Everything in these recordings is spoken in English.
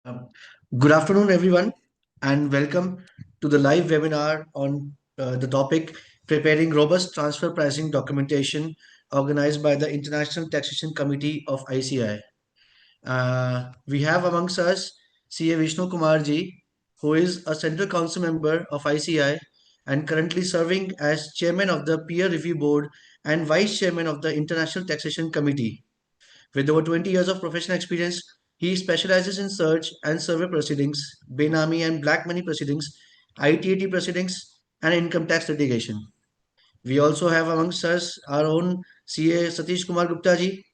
Um, Good afternoon, everyone, and welcome to the live webinar on the topic Preparing Robust Transfer Pricing Documentation organized by the International Taxation Committee of ICI. We have amongst us CA Vishnu Kumar ji, who is a Central Council member of ICI and currently serving as Chairman of the Peer Review Board and Vice Chairman of the International Taxation Committee. With over 20 years of professional experience, he specializes in search and survey proceedings, Benami and black money proceedings, ITAT proceedings, and income tax litigation. We also have amongst us our own CA Satish Kumar Gupta ji.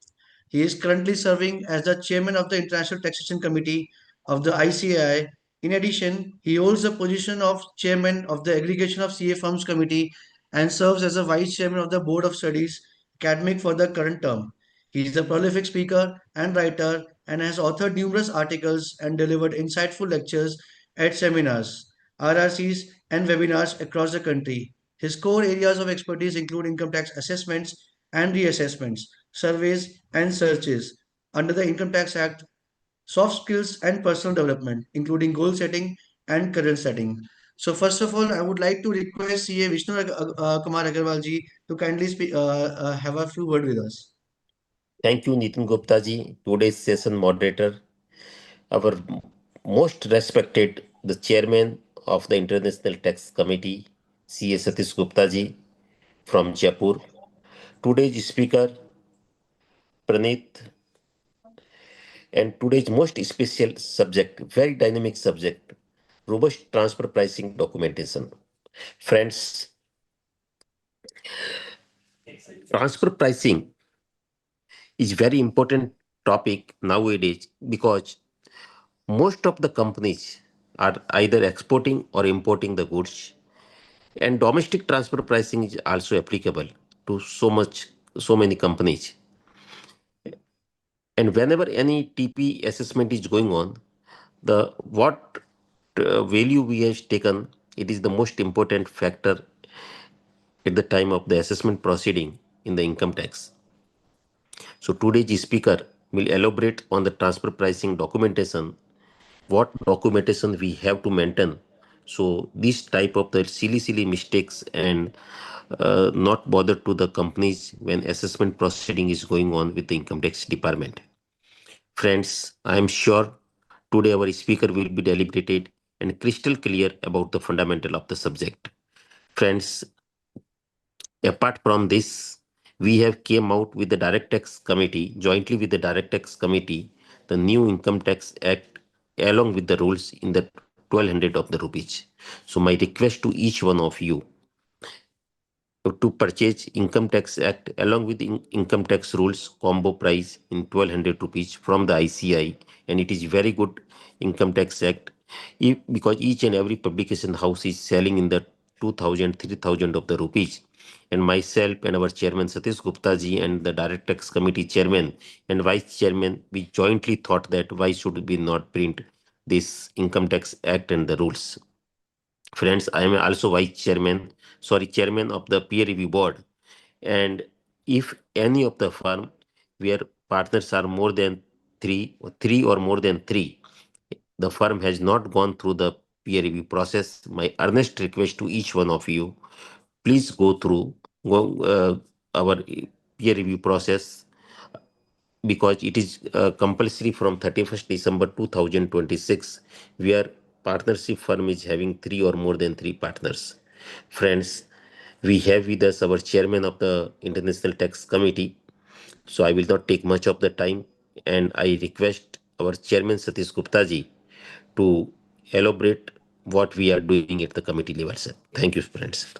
He is currently serving as the chairman of the International Taxation Committee of the ICAI. In addition, he holds the position of chairman of the Aggregation of CA Firms Committee and serves as a vice chairman of the Board of Studies academic for the current term. He is a prolific speaker and writer and has authored numerous articles and delivered insightful lectures at seminars, RRCs, and webinars across the country. His core areas of expertise include income tax assessments and reassessments, surveys, and searches under the Income Tax Act, soft skills and personal development, including goal setting and career setting. So, first of all, I would like to request CA Vishnu Kumar Agarwal ji to kindly have a few words with us. Thank you, Nitin Gupta ji, today's session moderator, our most respected, the chairman of the International Tax Committee, CA Satish Gupta ji from Jaipur. Today's speaker, Praneeth, and today's most special subject, very dynamic subject, robust transfer pricing documentation. Friends, transfer pricing is very important topic nowadays because most of the companies are either exporting or importing the goods, and domestic transfer pricing is also applicable to so many companies. And whenever any TP assessment is going on, the what value we have taken, it is the most important factor at the time of the assessment proceeding in the income tax. So today's speaker will elaborate on the transfer pricing documentation, what documentation we have to maintain. So this type of the silly mistakes and not bother to the companies when assessment proceeding is going on with the income tax department. Friends, I am sure today our speaker will be deliberated and crystal clear about the fundamental of the subject. Friends, apart from this, we have came out with the Direct Tax Committee, jointly with the Direct Tax Committee, the new Income Tax Act, along with the rules in the 1200 of the rupees. So my request to each one of you to purchase Income Tax Act along with income tax rules combo price in 1200 rupees from the ICI, and it is very good Income Tax Act because each and every publication house is selling in the 2000 3000 of the rupees. And myself and our chairman Satish Gupta ji and the Direct Tax Committee chairman and vice chairman, we jointly thought that why should we not print this Income Tax Act and the rules. Friends, I am also chairman of the peer review board. And if any of the firm where partners are more than three or more than three, the firm has not gone through the peer review process, my earnest request to each one of you, please go our peer review process because it is compulsory from 31st December 2026, where partnership firm is having three or more than three partners. Friends, we have with us our chairman of the International Tax Committee. So I will not take much of the time, and I request our chairman Satish Gupta ji to elaborate what we are doing at the committee level, sir. Thank you, friends.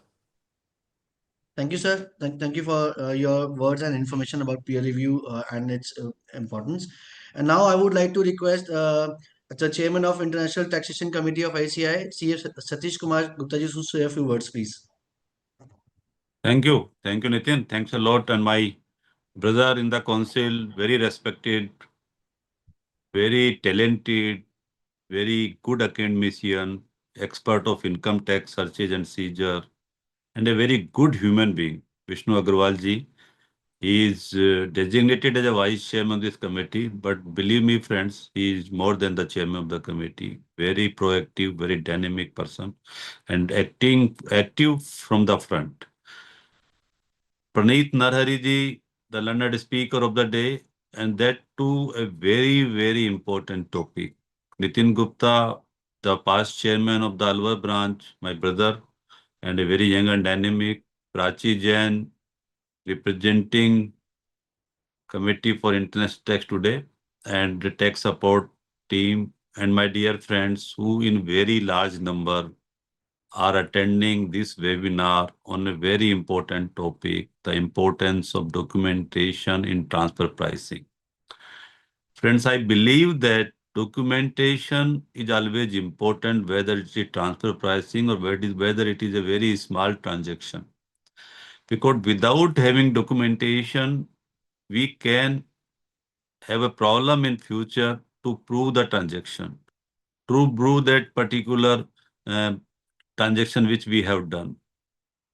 Thank you, sir. Thank you for your words and information about peer review and its importance. And now I would like to request the chairman of International Taxation Committee of ICI, CF Satish Kumar Gupta ji, to say a few words, please. Thank you. Thank you, Nitin. Thanks a lot. And my brother in the council, very respected, very talented, very good academician, expert of income tax searches and seizure, and a very good human being, Vishnu Agarwal ji. He is designated as a vice chairman of this committee, but believe me, friends, he is more than the chairman of the committee. Very proactive, very dynamic person, and active from the front. Praneeth Narhari ji, the learned speaker of the day, and that too a very, very important topic. Nitin Gupta, the past chairman of the Alwar branch, my brother, and a very young and dynamic. Prachi Jain, representing Committee for International Tax today, and the tech support team, and my dear friends who in very large number are attending this webinar on a very important topic, the importance of documentation in transfer pricing. Friends, I believe that documentation is always important, whether it is transfer pricing or whether it is a very small transaction. Because without having documentation, we can have a problem in future to prove the transaction, to prove that particular uh, transaction which we have done.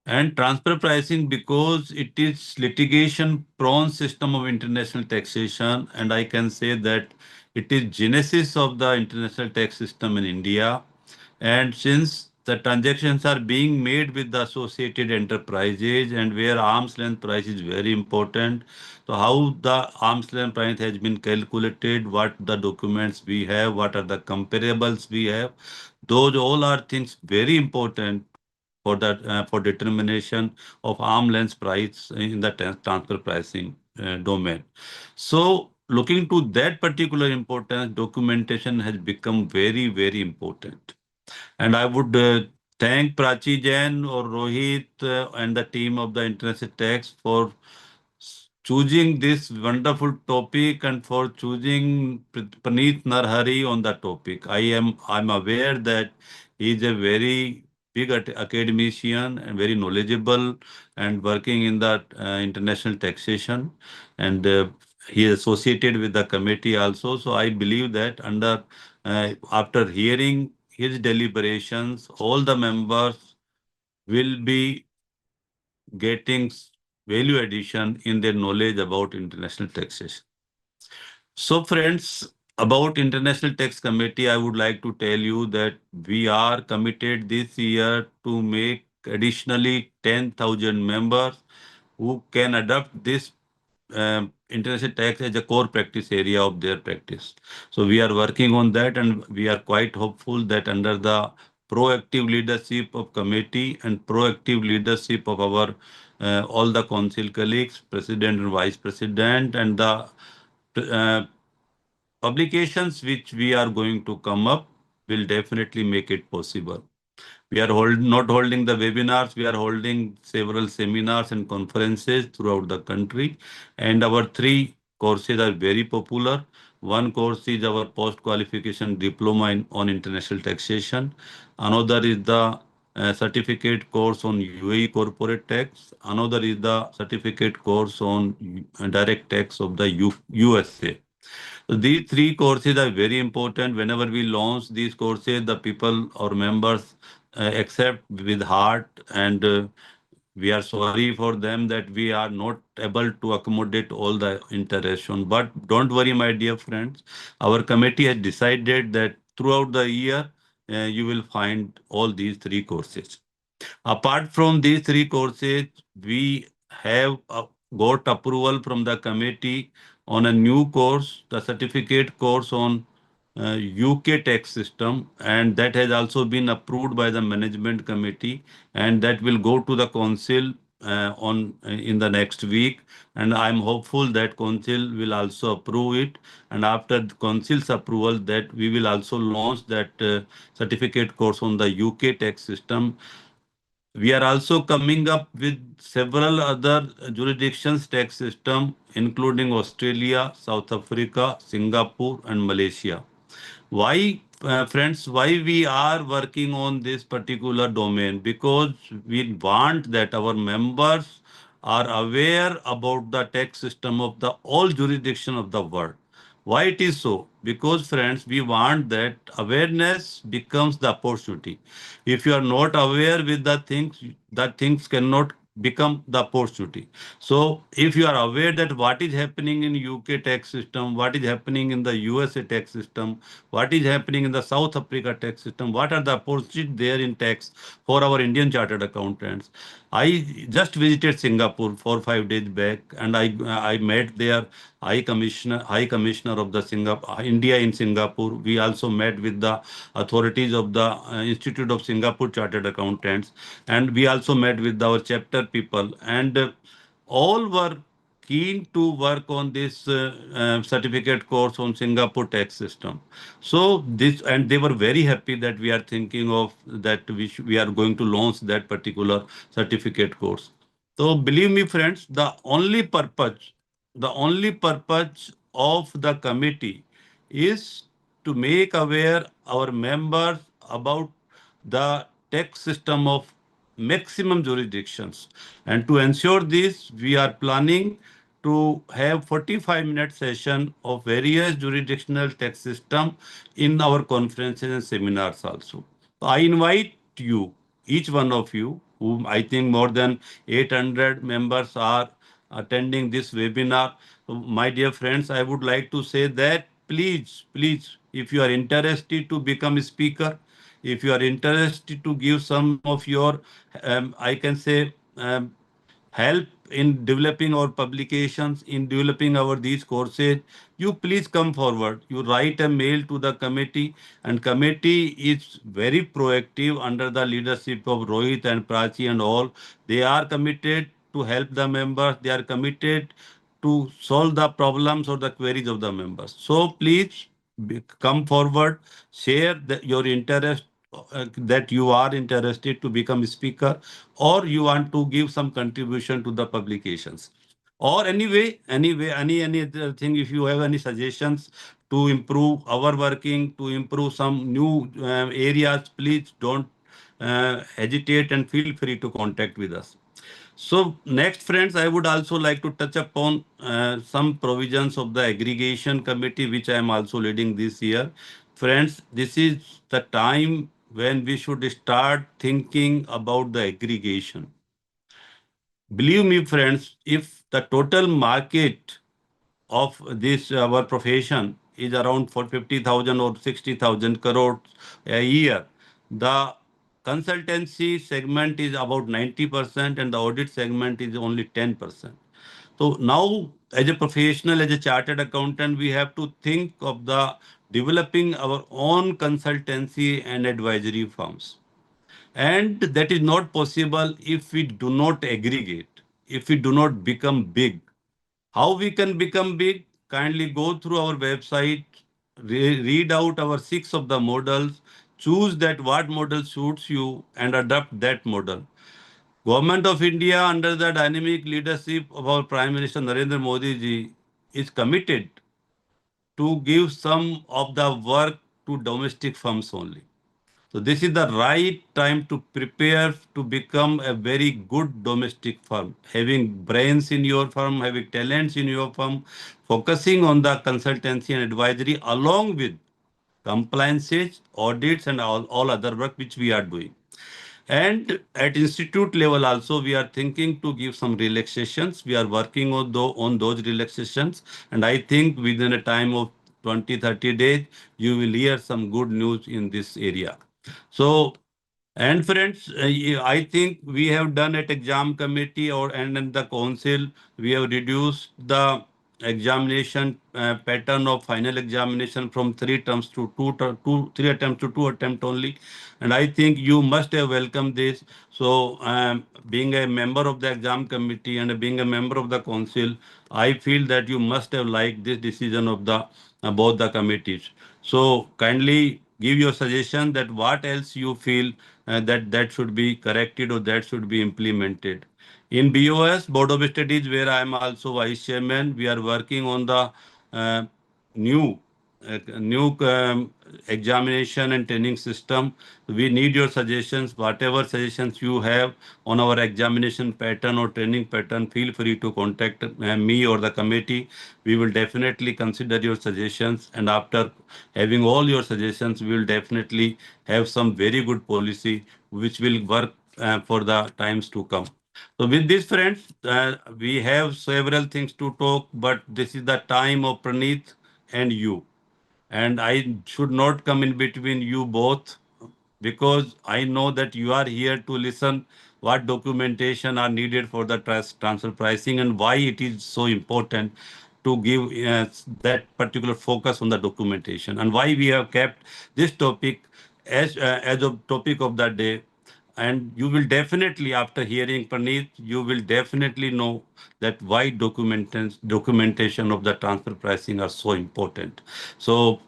And transfer pricing, because it is litigation prone system of international taxation, and I can say that it is genesis of the international tax system in India. And since the transactions are being made with the associated enterprises, and where arm's length price is very important, so how the arm's length price has been calculated, what the documents we have, what are the comparables we have, those all are things very important for that for determination of arm length price in the transfer pricing domain. So looking to that particular importance, documentation has become very, very important. And I would thank Prachi Jain or Rohit and the team of the International Tax for choosing this wonderful topic and for choosing Praneeth Narhari on the topic. I'm aware that he is a very big academician and very knowledgeable and working in the international taxation, and he is associated with the committee also. So I believe that after hearing his deliberations, all the members will be getting value addition in their knowledge about international taxation. So friends, about International Tax Committee, I would like to tell you that we are committed this year to make additionally 10,000 members who can adopt this international tax as a core practice area of their practice. So we are working on that, and we are quite hopeful that under the proactive leadership of committee and proactive leadership of our all the council colleagues, president and vice president, and the uh, publications which we are going to come up will definitely make it possible. We are not holding the webinars, we are holding several seminars and conferences throughout the country. And our three courses are very popular. One course is our post-qualification diploma on international taxation. Another is the certificate course on UAE corporate tax. Another is the certificate course on direct tax of the USA. So these three courses are very important. Whenever we launch these courses, the people or members accept with heart, and we are sorry for them that we are not able to accommodate all the interaction. But don't worry, my dear friends. Our committee has decided that throughout the year, you will find all these three courses. Apart from these three courses, we have got approval from the committee on a new course, the certificate course on UK tax system, and that has also been approved by the management committee, and that will go to the council on in the next week. And I'm hopeful that council will also approve it, and after the council's approval, that we will also launch that certificate course on the UK tax system. We are also coming up with several other jurisdictions tax system, including Australia, South Africa, Singapore, and Malaysia. Why, friends, why we are working on this particular domain? Because we want that our members are aware about the tax system of the all jurisdiction of the world. Why it is so? Because friends, we want that awareness becomes the opportunity. If you are not aware with the things, that things cannot become the opportunity. So if you are aware that what is happening in UK tax system, what is happening in the USA tax system, what is happening in the South Africa tax system, what are the opportunities there in tax for our Indian chartered accountants. I just visited Singapore 4 5 days back, and I met their high commissioner of the Singapore India in Singapore. We also met with the authorities of the Institute of Singapore Chartered Accountants, and we also met with our chapter people, and all were keen to work on this certificate course on Singapore tax system. So this, and they were very happy that we are thinking of that we are going to launch that particular certificate course. So believe me, friends, the only purpose of the committee is to make aware our members about the tax system of maximum jurisdictions. And to ensure this, we are planning to have 45-minute session of various jurisdictional tax system in our conferences and seminars also. So I invite you, each one of you, whom I think more than 800 members are attending this webinar. So my dear friends, I would like to say that please, if you are interested to become a speaker, if you are interested to give some of your, I can say, help in developing our publications, in developing our these courses, you please come forward. You write a mail to the committee, and committee is very proactive under the leadership of Rohit and Prachi and all. They are committed to help the members. They are committed to solve the problems or the queries of the members. So please come forward, share your interest, that you are interested to become a speaker, or you want to give some contribution to the publications, or any other thing. If you have any suggestions to improve our working, to improve some new areas, please don't hesitate and feel free to contact with us. So next, friends, I would also like to touch upon some provisions of the aggregation committee, which I am also leading this year. Friends, this is the time when we should start thinking about the aggregation. Believe me, friends, if the total market of this our profession is around for 50,000 or 60,000 crores a year, the consultancy segment is about 90% and the audit segment is only 10%. So now, as a professional, as a chartered accountant, we have to think of the developing our own consultancy and advisory firms. And that is not possible if we do not aggregate, if we do not become big. How we can become big? Kindly go through our website, read out our 6 of the models, choose that what model suits you and adopt that model. Government of India, under the dynamic leadership of our Prime Minister Narendra Modi ji, is committed to give some of the work to domestic firms only. So this is the right time to prepare to become a very good domestic firm, having brains in your firm, having talents in your firm, focusing on the consultancy and advisory along with compliances, audits, and all other work which we are doing. And at institute level also, we are thinking to give some relaxations. We are working on those relaxations. And I think within a time of 20 30 days, you will hear some good news in this area. So, and friends, I think we have done at exam committee or and in the council, we have reduced the examination pattern of final examination from 3 attempts to 3 attempts to 2 attempts only. And I think you must have welcomed this. So, being a member of the exam committee and being a member of the council, I feel that you must have liked this decision of the both the committees. So kindly give your suggestion that what else you feel that should be corrected or that should be implemented. In BOS, Board of Studies, where I am also vice chairman, we are working on the uh, new new examination and training system. We need your suggestions. Whatever suggestions you have on our examination pattern or training pattern, feel free to contact me or the committee. We will definitely consider your suggestions, and after having all your suggestions, we will definitely have some very good policy which will work for the times to come. So with this, friends, we have several things to talk, but this is the time of Praneeth and you. And I should not come in between you both because I know that you are here to listen what documentation are needed for the transfer pricing and why it is so important to give that particular focus on the documentation and why we have kept this topic as a topic of the day. And you will definitely, after hearing Praneeth, you will definitely know that why documentation of the transfer pricing are so important. So,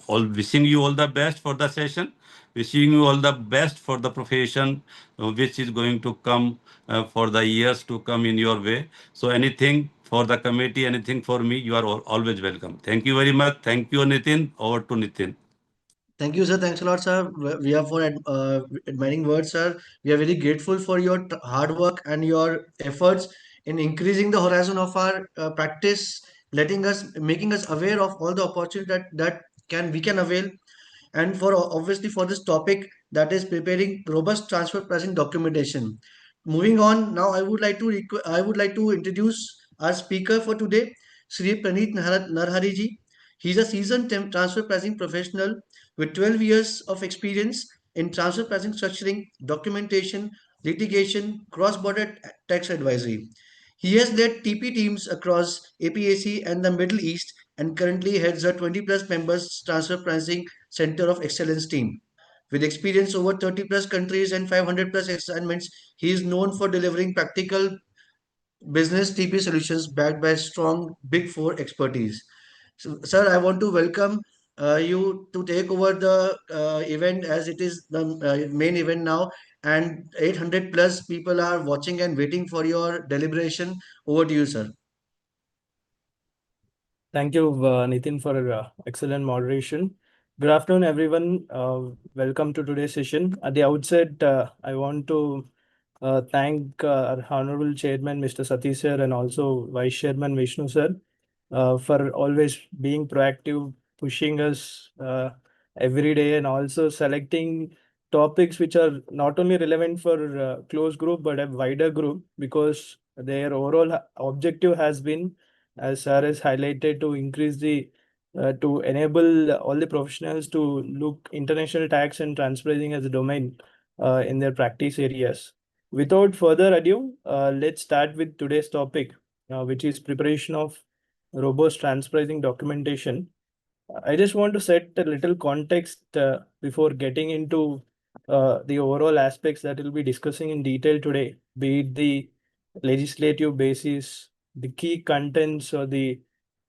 wishing you all the best for the session. Wishing you all the best for the profession, which is going to come for the years to come in your way. So, anything for the committee, anything for me, you are always welcome. Thank you very much. Thank you, Nitin. Over to Nitin. Thank you, sir. Thanks a lot, sir. We are for admiring words, sir. We are very grateful for your hard work and your efforts in increasing the horizon of our practice, making us aware of all the opportunities that can we can avail, and for obviously for this topic, that is preparing robust transfer pricing documentation. Moving on, now I would like to introduce our speaker for today, Sri Praneeth Narhari ji. He is a seasoned transfer pricing professional with 12 years of experience in transfer pricing structuring, documentation, litigation, cross-border tax advisory. He has led TP teams across APAC and the Middle East and currently heads a 20 plus members transfer pricing center of excellence team. With experience over 30 plus countries and 500 plus assignments, he is known for delivering practical business TP solutions backed by strong Big Four expertise. So, sir, I want to welcome you to take over the event as it is the main event now, and 800 plus people are watching and waiting for your deliberation. Over to you, sir. Thank you, Nitin, for excellent moderation. Good afternoon, everyone. Welcome to today's session. At the outset, I want to thank our Honorable Chairman, Mr. Satish sir, and also Vice Chairman Vishnu sir, for always being proactive, pushing us every day, and also selecting topics which are not only relevant for close group but a wider group, because their overall objective has been, as sir has highlighted, to increase the to enable all the professionals to look international tax and transferring as a domain in their practice areas. Without further ado, let's start with today's topic, which is preparation of robust transferring documentation. I just want to set a little context before getting into the overall aspects that we'll be discussing in detail today, be it the legislative basis, the key contents, or the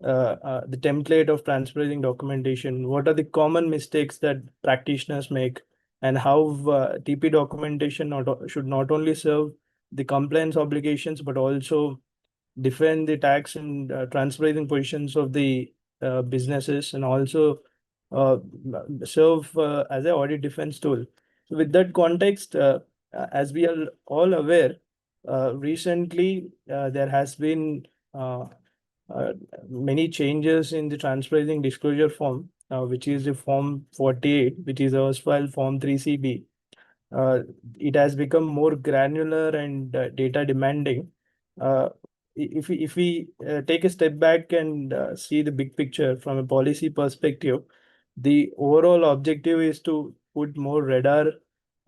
template of transferring documentation. What are the common mistakes that practitioners make, and how TP documentation should not only serve the compliance obligations but also defend the tax and transferring positions of the businesses, and also uh, serve as an audit defense tool. So with that context, as we are all aware, recently there has been uh, many changes in the transferring disclosure form, which is the Form 48, which is erstwhile Form 3CB. Uh, it has become more granular and data demanding. Uh, if we take a step back and see the big picture from a policy perspective, the overall objective is to put more radar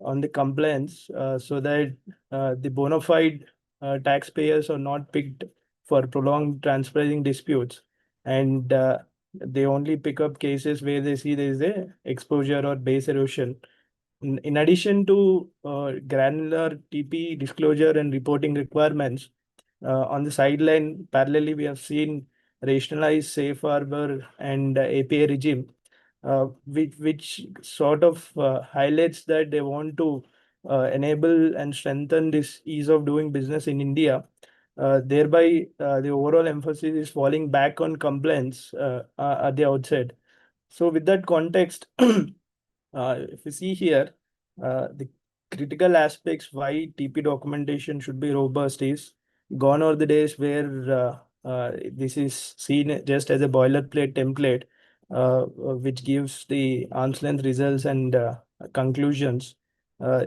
on the compliance, so that the bona fide taxpayers are not picked for prolonged transferring disputes, and they only pick up cases where they see there is a exposure or base erosion. In addition to granular TP disclosure and reporting requirements, on the sideline, parallelly, we have seen rationalized safe harbor and API regime, which sort of highlights that they want to enable and strengthen this ease of doing business in India. Thereby, the overall emphasis is falling back on compliance at the outset. So, with that context, if you see here, the critical aspects why TP documentation should be robust is gone are the days where this is seen just as a boilerplate template, which gives the arm's length results and conclusions.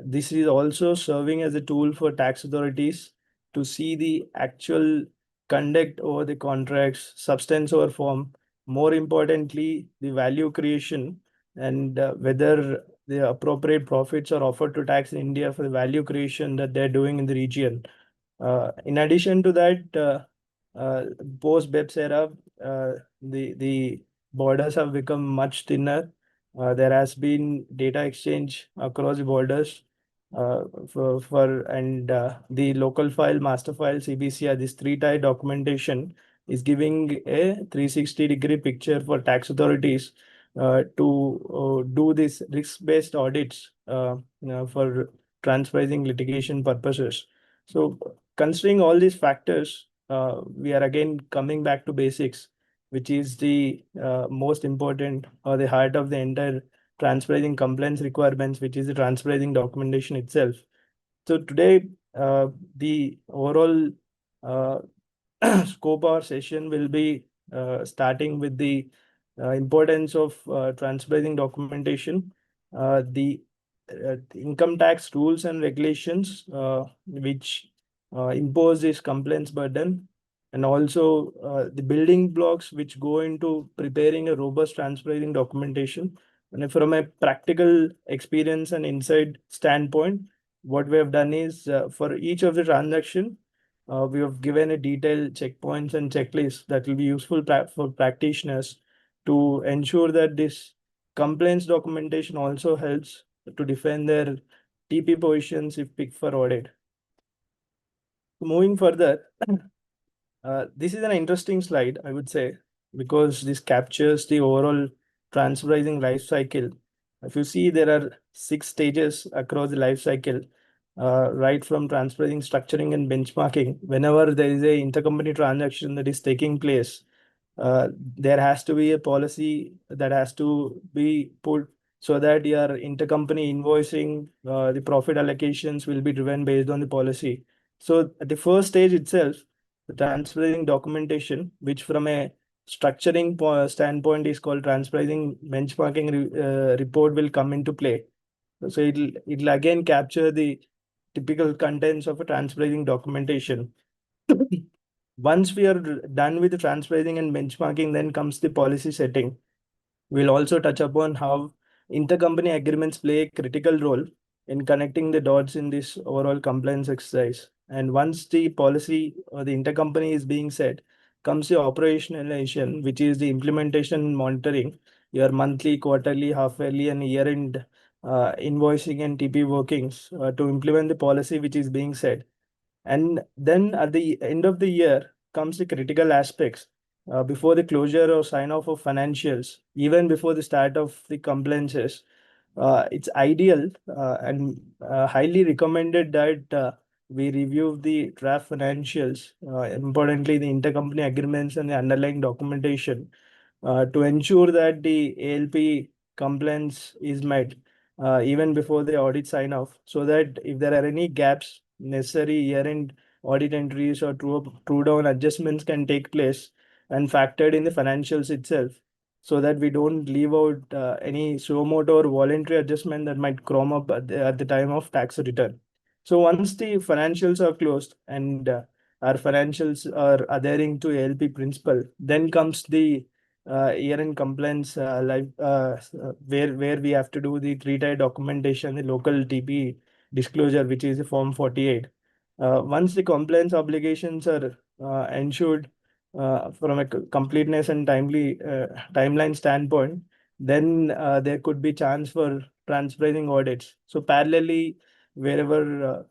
This is also serving as a tool for tax authorities to see the actual conduct over the contracts, substance over form, more importantly, the value creation, and whether the appropriate profits are offered to tax in India for the value creation that they're doing in the region. In addition to that, post BEPS era, the borders have become much thinner. There has been data exchange across the borders and the local file, master file, CBCR, this three-tier documentation is giving a 360-degree picture for tax authorities to do this risk-based audits for transferring litigation purposes. So considering all these factors, we are again coming back to basics, which is the most important or the heart of the entire transferring compliance requirements, which is the transferring documentation itself. So today, the overall uh, scope of our session will be starting with the importance of transferring documentation, the income tax rules and regulations which impose this compliance burden, and also the building blocks which go into preparing a robust transferring documentation. And from a practical experience and insight standpoint, what we have done is for each of the transaction, we have given a detailed checkpoints and checklists that will be useful for practitioners to ensure that this compliance documentation also helps to defend their TP positions if picked for audit. Moving further, this is an interesting slide, I would say, because this captures the overall transferring life cycle. If you see, there are 6 stages across the life cycle, right from transferring, structuring, and benchmarking. Whenever there is a intercompany transaction that is taking place, there has to be a policy that has to be put so that your intercompany invoicing, the profit allocations will be driven based on the policy. So at the first stage itself, the transferring documentation, which from a structuring standpoint is called transferring benchmarking report, will come into play. So it'll again capture the typical contents of a transferring documentation. Once we are done with the transferring and benchmarking, then comes the policy setting. We'll also touch upon how intercompany agreements play a critical role in connecting the dots in this overall compliance exercise. And once the policy or the intercompany is being set, comes the operationalization, which is the implementation and monitoring, your monthly, quarterly, half-yearly, and year-end invoicing and TP workings to implement the policy which is being set. And then at the end of the year comes the critical aspects before the closure or sign off of financials, even before the start of the compliances. It's ideal and highly recommended that we review the draft financials, importantly, the intercompany agreements and the underlying documentation to ensure that the ALP compliance is met even before the audit sign off, so that if there are any gaps, necessary year-end audit entries or true down adjustments can take place and factored in the financials itself, so that we don't leave out any suo motu or voluntary adjustment that might chrome up at the time of tax return. So once the financials are closed and our financials are adhering to ALP principle, then comes the year-end compliance where we have to do the three-tier documentation, the local TP disclosure, which is the Form 48. Once the compliance obligations are ensured from a completeness and timeline standpoint, then there could be chance for transferring audits. So parallelly, wherever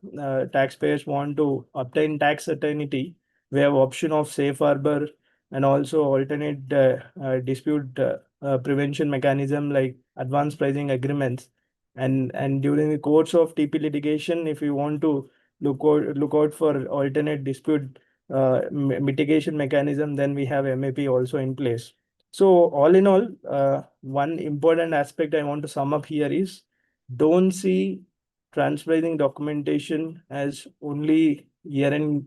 taxpayers want to obtain tax certainty, we have option of safe harbor and also alternate dispute prevention mechanism like advanced pricing agreements. And during the course of TP litigation, if you want to look out for alternate dispute mitigation mechanism, then we have MAP also in place. So all in all, one important aspect I want to sum up here is, don't see transferring documentation as only year-end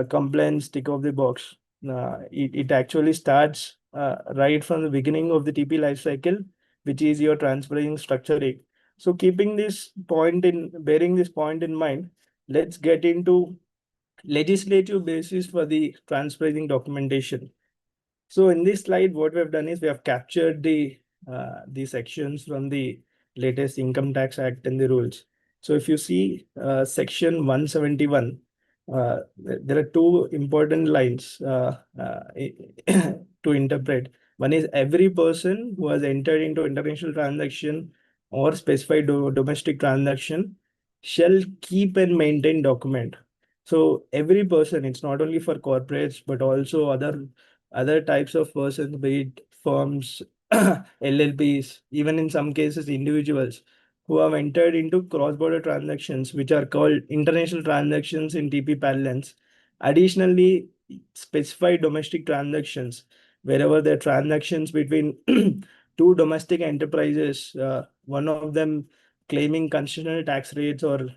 compliance tick of the box. It actually starts right from the beginning of the TP life cycle, which is your transferring structuring, So bearing this point in mind, let's get into legislative basis for the transfer pricing documentation. So in this slide, what we have done is we have captured the sections from the latest Income Tax Act and the rules. So if you see section 171, there are two important lines to interpret. One is every person who has entered into international transaction or specified domestic transaction shall keep and maintain document. So every person, it's not only for corporates, but also other types of persons, be it firms, LLPs, even in some cases individuals who have entered into cross-border transactions, which are called international transactions in TP parlance. Additionally, specified domestic transactions, wherever there are transactions between two domestic enterprises, one of them claiming concessional tax rates or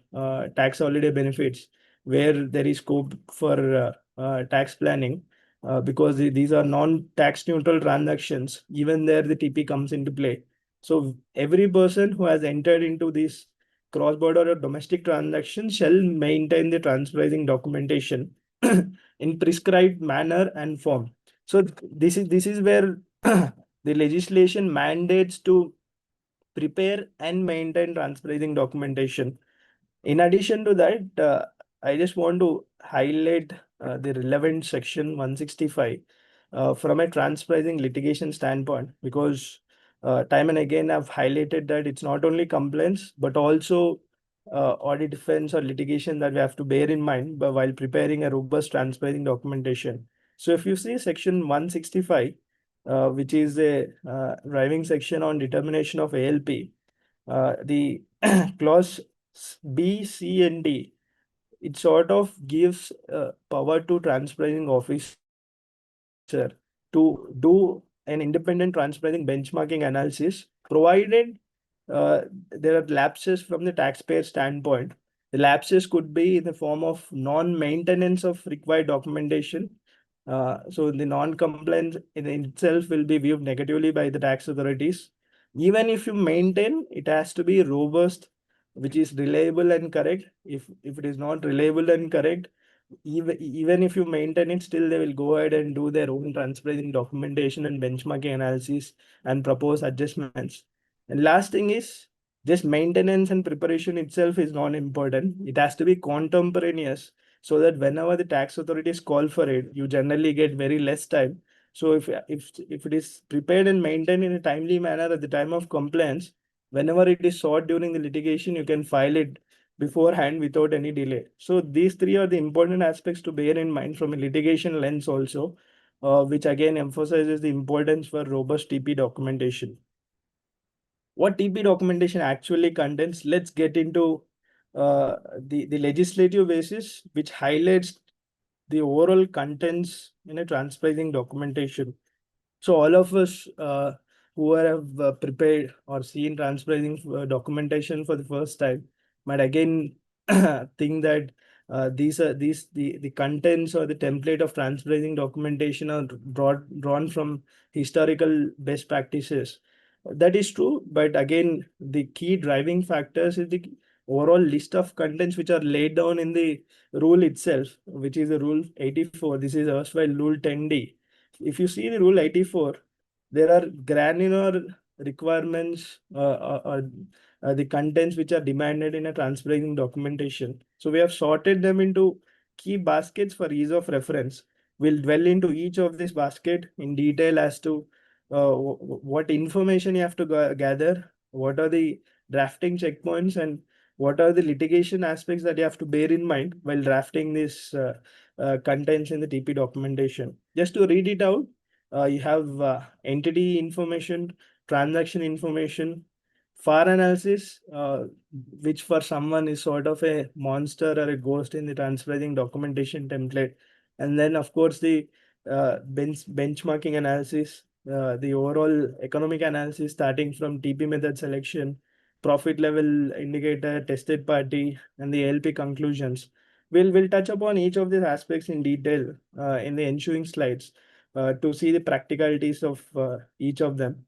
tax holiday benefits, where there is scope for tax planning, because these are non-tax neutral transactions. Even there, the TP comes into play. So every person who has entered into this cross-border or domestic transaction shall maintain the transfer pricing documentation in prescribed manner and form. So this is where the legislation mandates to prepare and maintain transfer pricing documentation. In addition to that, I just want to highlight the relevant section 165 from a transfer pricing litigation standpoint, because time and again I've highlighted that it's not only compliance but also audit defense or litigation that we have to bear in mind but while preparing a robust transfer pricing documentation. So if you see section 165, which is a driving section on determination of ALP, the clause B, C, and D, it sort of gives power to transfer pricing officer to do an independent transfer pricing benchmarking analysis, provided there are lapses from the taxpayer standpoint. The lapses could be in the form of non-maintenance of required documentation. So the non-compliance in itself will be viewed negatively by the tax authorities. Even if you maintain, it has to be robust, which is reliable and correct. If it is not reliable and correct, even if you maintain it, still they will go ahead and do their own transfer pricing documentation and benchmarking analysis and propose adjustments. And last thing is, just maintenance and preparation itself is not important. It has to be contemporaneous, so that whenever the tax authorities call for it, you generally get very less time. So if it is prepared and maintained in a timely manner at the time of compliance, whenever it is sought during the litigation, you can file it beforehand without any delay. So these three are the important aspects to bear in mind from a litigation lens also, which again emphasizes the importance for robust TP documentation. What TP documentation actually contains, let's get into the legislative basis, which highlights the overall contents in a transfer pricing documentation. So all of us who have prepared or seen transfer pricing documentation for the first time might again think that the contents or the template of transfer pricing documentation are drawn from historical best practices. That is true, but again, the key driving factors is the overall list of contents which are laid down in the rule itself, which is the rule 84. This is erstwhile rule 10D. If you see the rule 84, there are granular requirements or the contents which are demanded in a transfer pricing documentation. So we have sorted them into key baskets for ease of reference. We'll dwell into each of this basket in detail as to what information you have to gather, what are the drafting checkpoints, and what are the litigation aspects that you have to bear in mind while drafting this contents in the TP documentation. Just to read it out, you have entity information, transaction information, FAR analysis, which for someone is sort of a monster or a ghost in the transfer pricing documentation template. And then, of course, the benchmarking analysis, the overall economic analysis starting from TP method selection, profit level indicator, tested party, and the LP conclusions. We'll touch upon each of these aspects in detail in the ensuing slides to see the practicalities of each of them.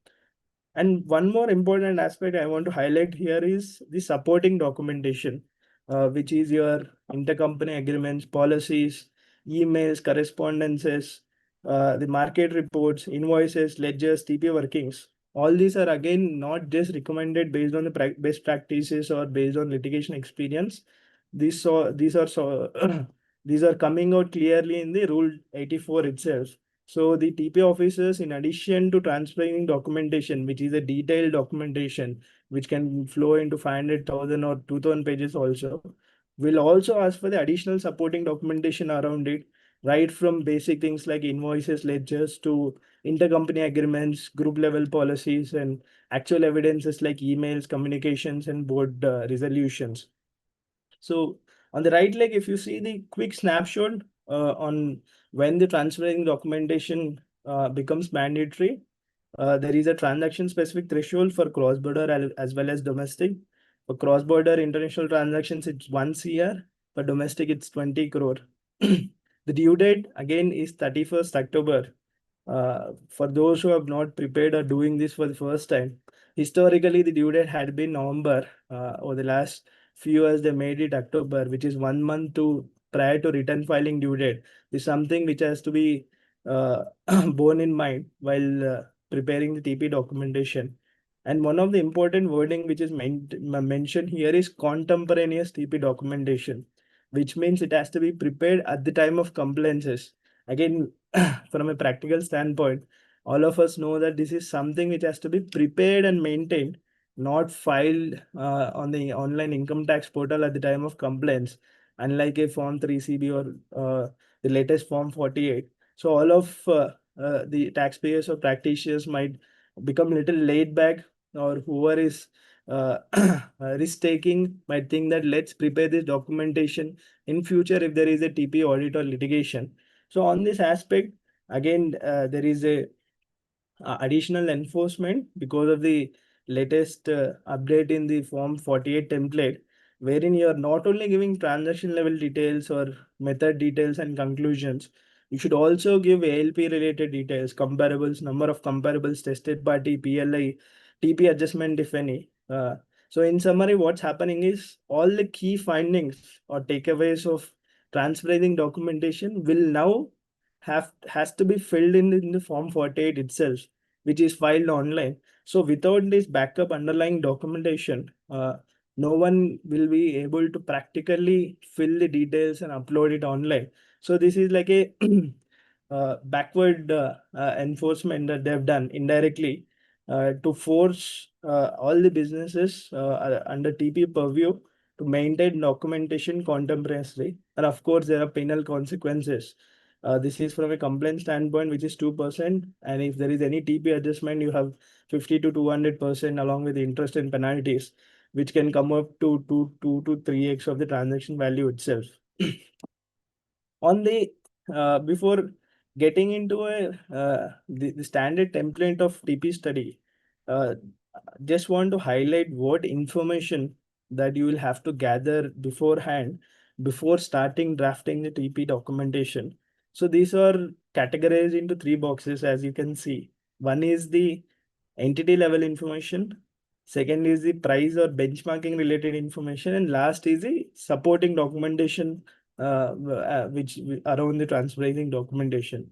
And one more important aspect I want to highlight here is the supporting documentation, which is your intercompany agreements, policies, emails, correspondences, the market reports, invoices, ledgers, TP workings. All these are again not just recommended based on the best practices or based on litigation experience. These are coming out clearly in the Rule 84 itself. So the TP officers, in addition to transferring documentation, which is a detailed documentation, which can flow into 500,000 or 2,000 pages also, will also ask for the additional supporting documentation around it, right from basic things like invoices, ledgers to intercompany agreements, group level policies, and actual evidences like emails, communications, and board resolutions. So on the right leg, if you see the quick snapshot on when the transferring documentation becomes mandatory, there is a transaction specific threshold for cross-border as well as domestic. For cross-border international transactions, it's 1 CR. For domestic, it's 20 crore. The due date again is 31st October. For those who have not prepared or doing this for the first time, historically the due date had been November. Over the last few years, they made it October, which is 1 month to prior to return filing due date. This is something which has to be borne in mind while preparing the TP documentation. And one of the important wording which is mentioned here is contemporaneous TP documentation, which means it has to be prepared at the time of compliances. Again, from a practical standpoint, all of us know that this is something which has to be prepared and maintained, not filed on the online income tax portal at the time of compliance, unlike a Form 3CB or the latest Form 48. So all of the taxpayers or practitioners might become a little laid back, or whoever is risk taking might think that let's prepare this documentation in future if there is a TP audit or litigation. So on this aspect, again, there is a additional enforcement because of the latest update in the Form 48 template, wherein you are not only giving transaction level details or method details and conclusions, you should also give ALP related details, comparables, number of comparables, tested party, PLI, TP adjustment, if any. So in summary, what's happening is all the key findings or takeaways of transferring documentation will now has to be filled in the Form 48 itself, which is filed online. So without this backup underlying documentation, no one will be able to practically fill the details and upload it online. So this is like a backward enforcement that they've done indirectly to force all the businesses under TP purview to maintain documentation contemporaneously. And of course, there are penal consequences. This is from a complaint standpoint, which is 2%. And if there is any TP adjustment, you have 50 to 200% along with interest and penalties, which can come up to 2 to 3x of the transaction value itself. On the before getting into the standard template of TP study, just want to highlight what information that you will have to gather beforehand before starting drafting the TP documentation. So these are categorized into 3 boxes, as you can see. One is the entity level information, second is the price or benchmarking related information, and last is the supporting documentation which around the transferring documentation.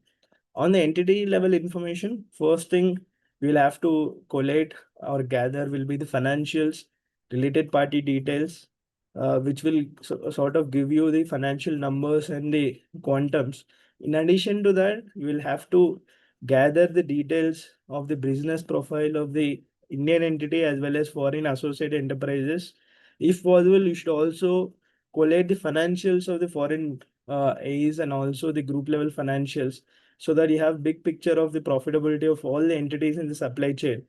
On the entity level information, first thing we'll have to collate or gather will be the financials, related party details, which will sort of give you the financial numbers and the quantums. In addition to that, you will have to gather the details of the business profile of the Indian entity as well as foreign associated enterprises. If possible, you should also collate the financials of the foreign A's and also the group level financials, so that you have big picture of the profitability of all the entities in the supply chain.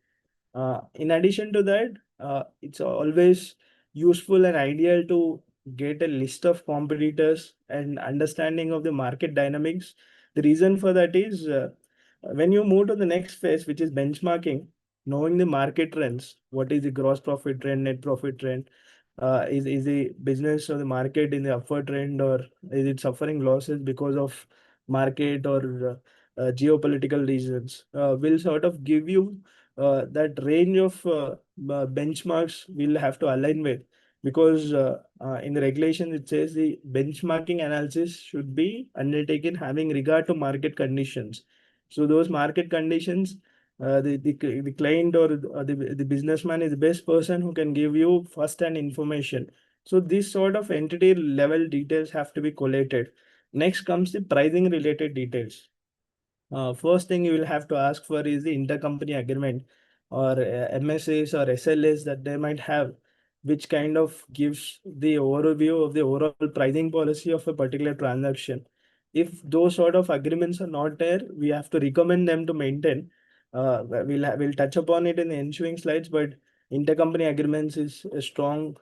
In addition to that, it's always useful and ideal to get a list of competitors and understanding of the market dynamics. The reason for that is when you move to the next phase, which is benchmarking, knowing the market trends, what is the gross profit trend, net profit trend, is the business or the market in the upward trend, or is it suffering losses because of market or geopolitical reasons, will sort of give you that range of benchmarks we'll have to align with, because in the regulation it says the benchmarking analysis should be undertaken having regard to market conditions. So those market conditions, the client or the businessman is the best person who can give you first-hand information. So this sort of entity level details have to be collated. Next comes the pricing related details. First thing you will have to ask for is the intercompany agreement, or MSAs or SLAs that they might have, which kind of gives the overview of the overall pricing policy of a particular transaction. If those sort of agreements are not there, we have to recommend them to maintain. We'll touch upon it in the ensuing slides, but intercompany agreements is a strong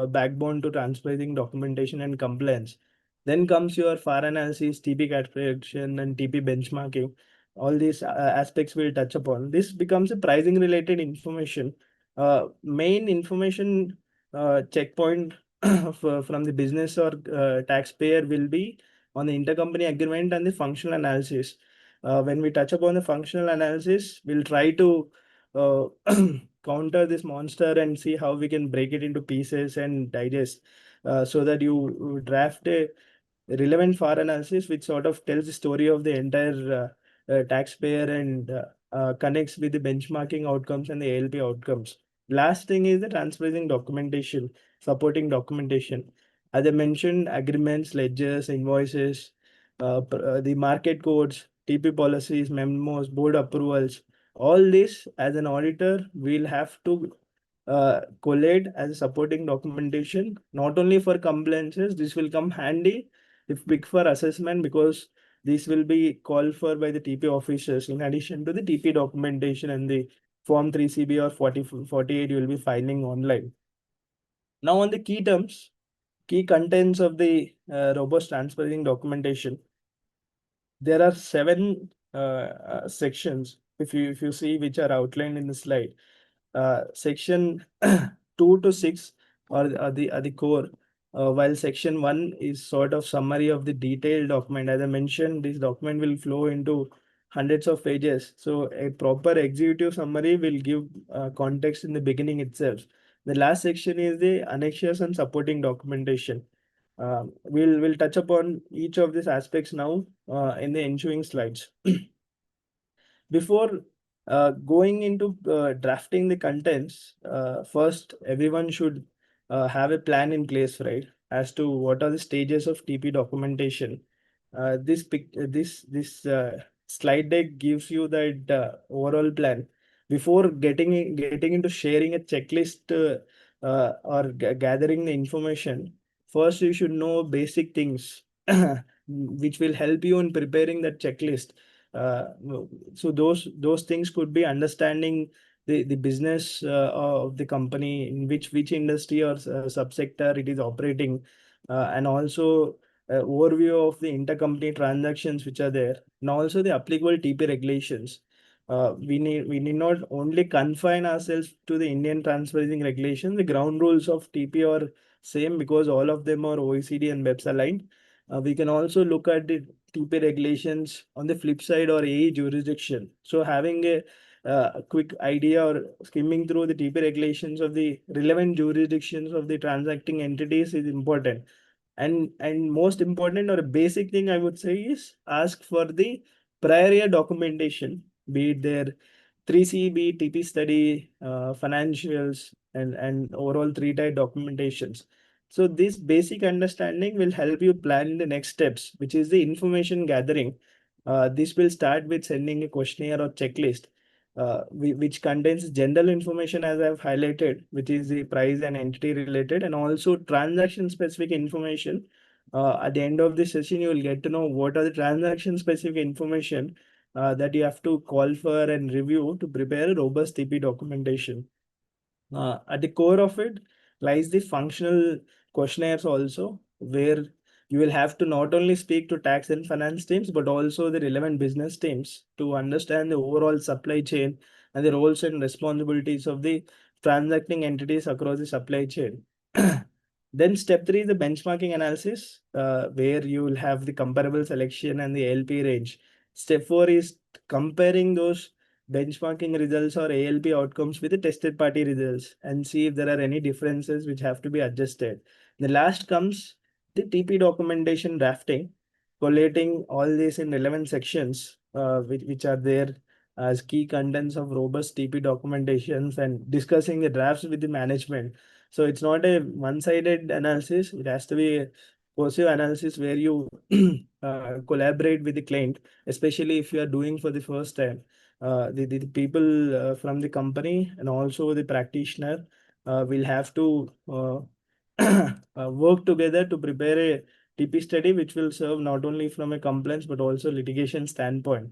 backbone to transparency documentation and compliance. Then comes your FAR analysis, TP calculation, and TP benchmarking. All these aspects we'll touch upon. This becomes a pricing related information. Main information checkpoint from the business or taxpayer will be on the intercompany agreement and the functional analysis. When we touch upon the functional analysis, we'll try to counter this monster and see how we can break it into pieces and digest, so that you draft a relevant FAR analysis which sort of tells the story of the entire taxpayer and connects with the benchmarking outcomes and the ALP outcomes. Last thing is the transferring documentation, supporting documentation. As I mentioned, agreements, ledgers, invoices, the market codes, TP policies, memos, board approvals. All this, as an auditor, we'll have to collate as a supporting documentation, not only for compliances. This will come handy if big for assessment, because this will be called for by the TP officers in addition to the TP documentation and the Form 3CB or 48 you will be filing online. Now on the key terms, key contents of the robust transparency documentation, there are 7 sections, if you see, which are outlined in the slide. Section 2 to 6 are the core, while section 1 is sort of summary of the detailed document. As I mentioned, this document will flow into hundreds of pages, so a proper executive summary will give context in the beginning itself. The last section is the annexures and supporting documentation. We'll touch upon each of these aspects now in the ensuing slides. Before going into drafting the contents, first everyone should have a plan in place, right, as to what are the stages of TP documentation. This slide deck gives you that overall plan. Before getting into sharing a checklist or gathering the information, first you should know basic things which will help you in preparing that checklist. So those things could be understanding the business of the company, in which industry or subsector it is operating, and also overview of the intercompany transactions which are there, and also the applicable TP regulations. We need not only confine ourselves to the Indian transferring regulation. The ground rules of TP are same, because all of them are OECD and BEPS aligned. We can also look at the TP regulations on the flip side, or AE jurisdiction. So having a quick idea or skimming through the TP regulations of the relevant jurisdictions of the transacting entities is important. And most important, or a basic thing I would say, is ask for the prior year documentation, be it their 3CB, TP study, financials, and overall 3-type documentations. So this basic understanding will help you plan the next steps, which is the information gathering. This will start with sending a questionnaire or checklist, which contains general information, as I've highlighted, which is the price and entity related, and also transaction specific information. At the end of the session, you will get to know what are the transaction specific information that you have to call for and review to prepare a robust TP documentation. At the core of it lies the functional questionnaires also, where you will have to not only speak to tax and finance teams, but also the relevant business teams to understand the overall supply chain and the roles and responsibilities of the transacting entities across the supply chain. Then step 3 is the benchmarking analysis, where you will have the comparable selection and the LP range. Step 4 is comparing those benchmarking results or ALP outcomes with the tested party results and see if there are any differences which have to be adjusted. The last comes the TP documentation drafting, collating all these in relevant sections, which are there as key contents of robust TP documentations and discussing the drafts with the management. So it's not a one-sided analysis. It has to be a cohesive analysis where you collaborate with the client, especially if you are doing for the first time. The people from the company and also the practitioner will have to work together to prepare a TP study, which will serve not only from a compliance but also litigation standpoint.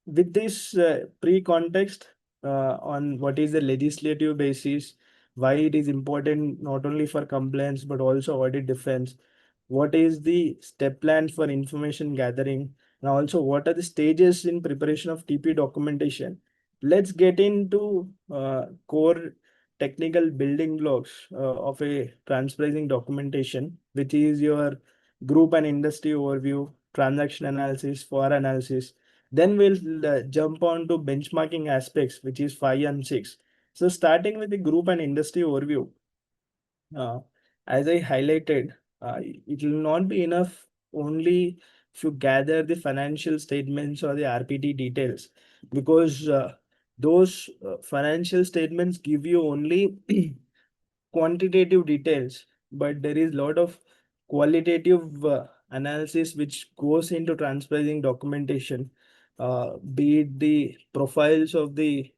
With this pre-context on what is the legislative basis, why it is important not only for compliance but also audit defense, what is the step plan for information gathering, and also what are the stages in preparation of TP documentation. Let's get into core technical building blocks of a transparency documentation, which is your group and industry overview, transaction analysis, FOR analysis. Then we'll jump on to benchmarking aspects, which is 5 and 6. So starting with the group and industry overview, uh, as I highlighted, it will not be enough only if you gather the financial statements or the RPT details, because those financial statements give you only quantitative details, but there is a lot of qualitative analysis which goes into transcribing documentation, be it the profiles of the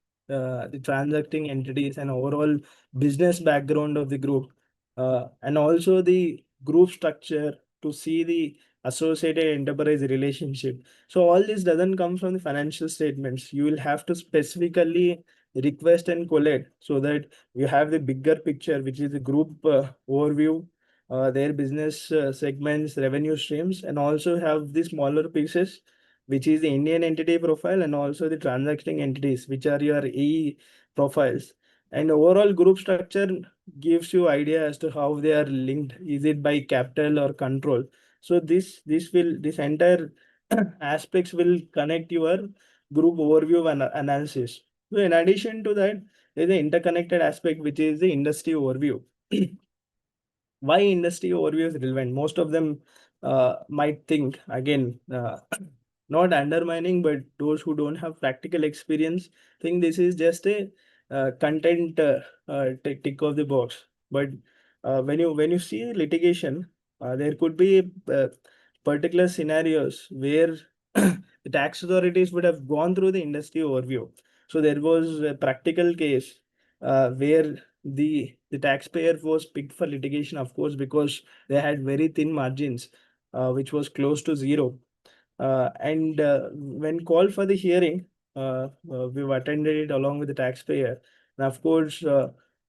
transacting entities and overall business background of the group, and also the group structure to see the associated enterprise relationship. So all this doesn't come from the financial statements. You will have to specifically request and collect so that you have the bigger picture, which is the group overview, their business segments, revenue streams, and also have the smaller pieces, which is the Indian entity profile and also the transacting entities, which are your E profiles. And overall group structure gives you idea as to how they are linked. Is it by capital or control? So this entire aspects will connect your group overview and analysis. So in addition to that, there's an interconnected aspect, which is the industry overview. Why industry overview is relevant? Most of them might think, again, not undermining, but those who don't have practical experience think this is just a content tick of the box. But when you see litigation, there could be particular scenarios where the tax authorities would have gone through the industry overview. So there was a practical case where the taxpayer was picked for litigation, of course, because they had very thin margins, which was close to zero. And when called for the hearing, we've attended it along with the taxpayer. And of course,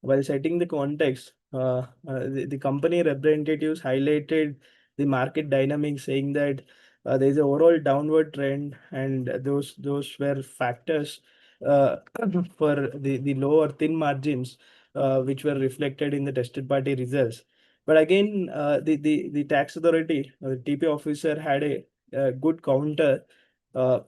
while setting the context, the company representatives highlighted the market dynamics, saying that there is an overall downward trend, and those were factors for the low or thin margins, which were reflected in the tested party results. But again, the tax authority, the TP officer, had a good counter, uh,